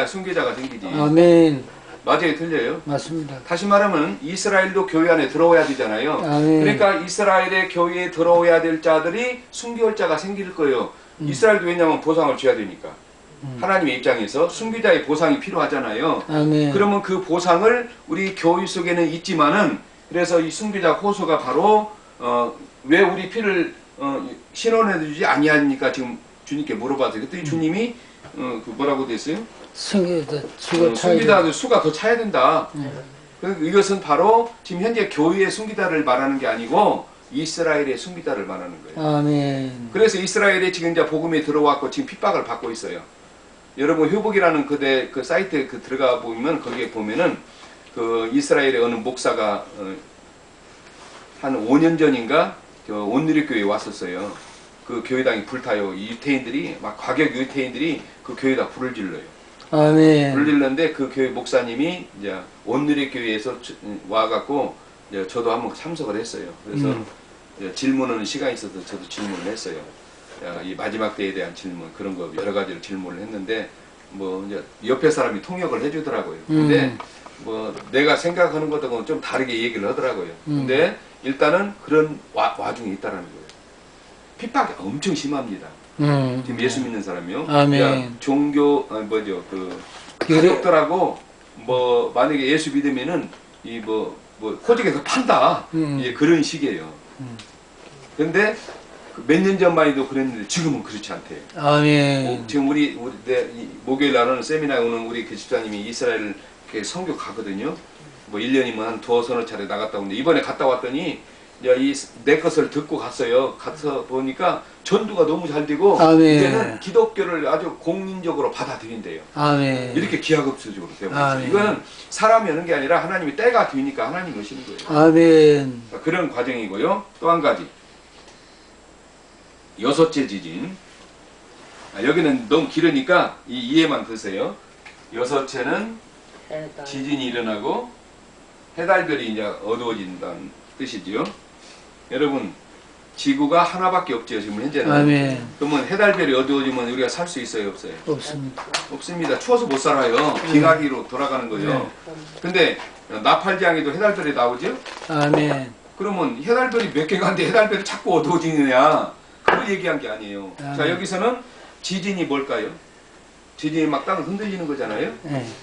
순교자가 생기지. 아멘. 맞아요, 틀려요? 맞습니다. 다시 말하면 이스라엘도 교회 안에 들어와야 되잖아요. 아멘. 그러니까 이스라엘의 교회에 들어와야 될 자들이 순교자가 생길 거예요. 이스라엘도 왜냐하면 보상을 줘야 되니까. 하나님의 입장에서 순교자의 보상이 필요하잖아요. 아멘. 그러면 그 보상을 우리 교회 속에는 있지만은 그래서 이 순교자 호소가 바로 왜 우리 피를 신원해주지 아니하니까 지금 주님께 물어봤어요. 그랬더니 주님이 그 뭐라고 됐어요? 순교자도 수가 더 차야 된다. 이것은 바로 지금 현재 교회의 순교자를 말하는 게 아니고 이스라엘의 순교자를 말하는 거예요. 아멘. 그래서 이스라엘이 지금 이제 복음에 들어왔고 지금 핍박을 받고 있어요. 여러분 효복이라는 그 사이트에 들어가 보면 거기에 보면은 그 이스라엘의 어느 목사가 한 5년 전인가 온누리교회에 왔었어요. 그 교회당이 불타요. 유태인들이 막 과격 유태인들이 그 교회에다 불을 질러요. 아멘. 불을 질렀는데 그 교회 목사님이 이제 온누리교회에서 와갖고 이제 저도 한번 참석을 했어요. 그래서 질문은 시간이 있어서 저도 질문을 했어요. 이 마지막 때에 대한 질문 그런 거 여러 가지를 질문을 했는데 뭐 이제 옆에 사람이 통역을 해주더라고요. 근데 뭐 내가 생각하는 것하고는 좀 다르게 얘기를 하더라고요. 근데 일단은 그런 와중에 있다라는 거예요. 핍박이 엄청 심합니다. 지금 예수 믿는 사람이요. 아멘. 종교 가족들하고 뭐 만약에 예수 믿으면은 이 뭐 호적에서 판다. 예, 그런 식이에요. 근데 몇 년 전만 해도 그랬는데 지금은 그렇지 않대요. 아멘. 지금 우리 목요일 날은 세미나에 오는 우리 그 집사님이 이스라엘 선교 가거든요. 뭐 1년이면 한 두어서너 차례 나갔다 오는데 이번에 갔다 왔더니 내 것을 듣고 갔어요. 가서 보니까 전도가 너무 잘 되고 아멘. 이제는 기독교를 아주 공인적으로 받아들인대요. 아멘. 이렇게 기하급수적으로 되고 있어요. 아멘. 이거는 사람이 하는 게 아니라 하나님이 때가 되니까 하나님이 오시는 거예요. 아멘. 그런 과정이고요. 또 한 가지. 여섯째 지진. 여기는 너무 길으니까 이해만 드세요. 여섯째는 지진이 일어나고 해달별이 이제 어두워진다는 뜻이지요. 여러분 지구가 하나밖에 없죠. 지금 현재는. 아멘. 그러면 해달별이 어두워지면 우리가 살 수 있어요, 없어요? 없습니다. 없습니다. 추워서 못 살아요. 비가기로 돌아가는 거죠. 근데 나팔지향에도 해달별이 나오죠? 아멘. 그러면 해달별이 몇 개가 한데 해달별이 자꾸 어두워지느냐, 그걸 얘기한 게 아니에요. 자, 여기서는 지진이 뭘까요? 지진이 막 땅을 흔들리는 거잖아요.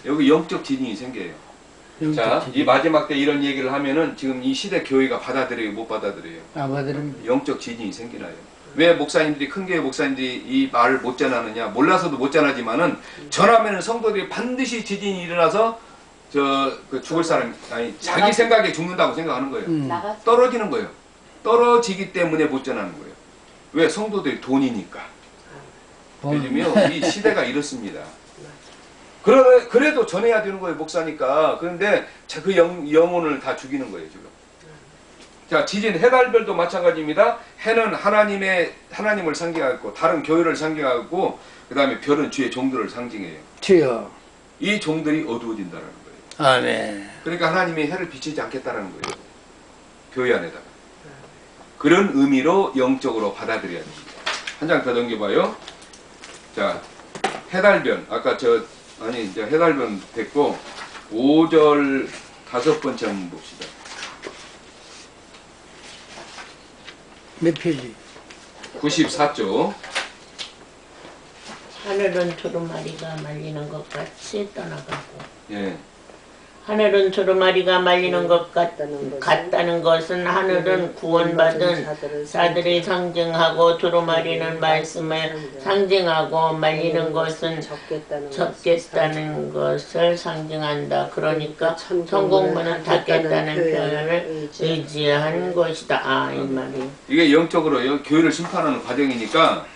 여기 영적 지진이 생겨요. 자, 이 마지막 때 이런 얘기를 하면은 지금 이 시대 교회가 받아들여요, 못 받아들여요? 안 받아들입니다. 영적 지진이 생기나요? 왜 목사님들이, 큰 교회 목사님들이 이 말을 못 전하느냐? 몰라서도 못 전하지만은 전하면은 성도들이 반드시 지진이 일어나서 죽을 사람, 아니 자기 생각에 죽는다고 생각하는 거예요. 떨어지는 거예요. 떨어지기 때문에 못 전하는 거예요. 왜? 성도들이 돈이니까. 요즘요 이 시대가 이렇습니다. 그래도 전해야 되는 거예요, 목사니까. 그런데 그 영혼을 다 죽이는 거예요, 지금. 자, 지진 해달별도 마찬가지입니다. 해는 하나님을 상징하고 다른 교회를 상징하고 그 다음에 별은 주의 종들을 상징해요. 주여. 이 종들이 어두워진다는 거예요. 아멘. 그러니까 하나님이 해를 비치지 않겠다는 거예요. 교회 안에다가. 그런 의미로 영적으로 받아들여야 됩니다. 한 장 더 넘겨봐요. 자, 해달변. 아까 이제 해달변 됐고 5절 5번째 한번 봅시다. 몇 페이지? 94쪽. 하늘은 두루마리가 말리는 것 같이 떠나가고 예. 하늘은 두루마리가 말리는 것 같다는 것은 하늘은 구원받은 자들이 상징하고 두루마리는 말씀을 상징하고 말리는 것은 접겠다는 것을 상징한다. 그러니까 천국문은 닫겠다는 표현을 의지한 것이다. 이 말이. 이게 영적으로 교회를 심판하는 과정이니까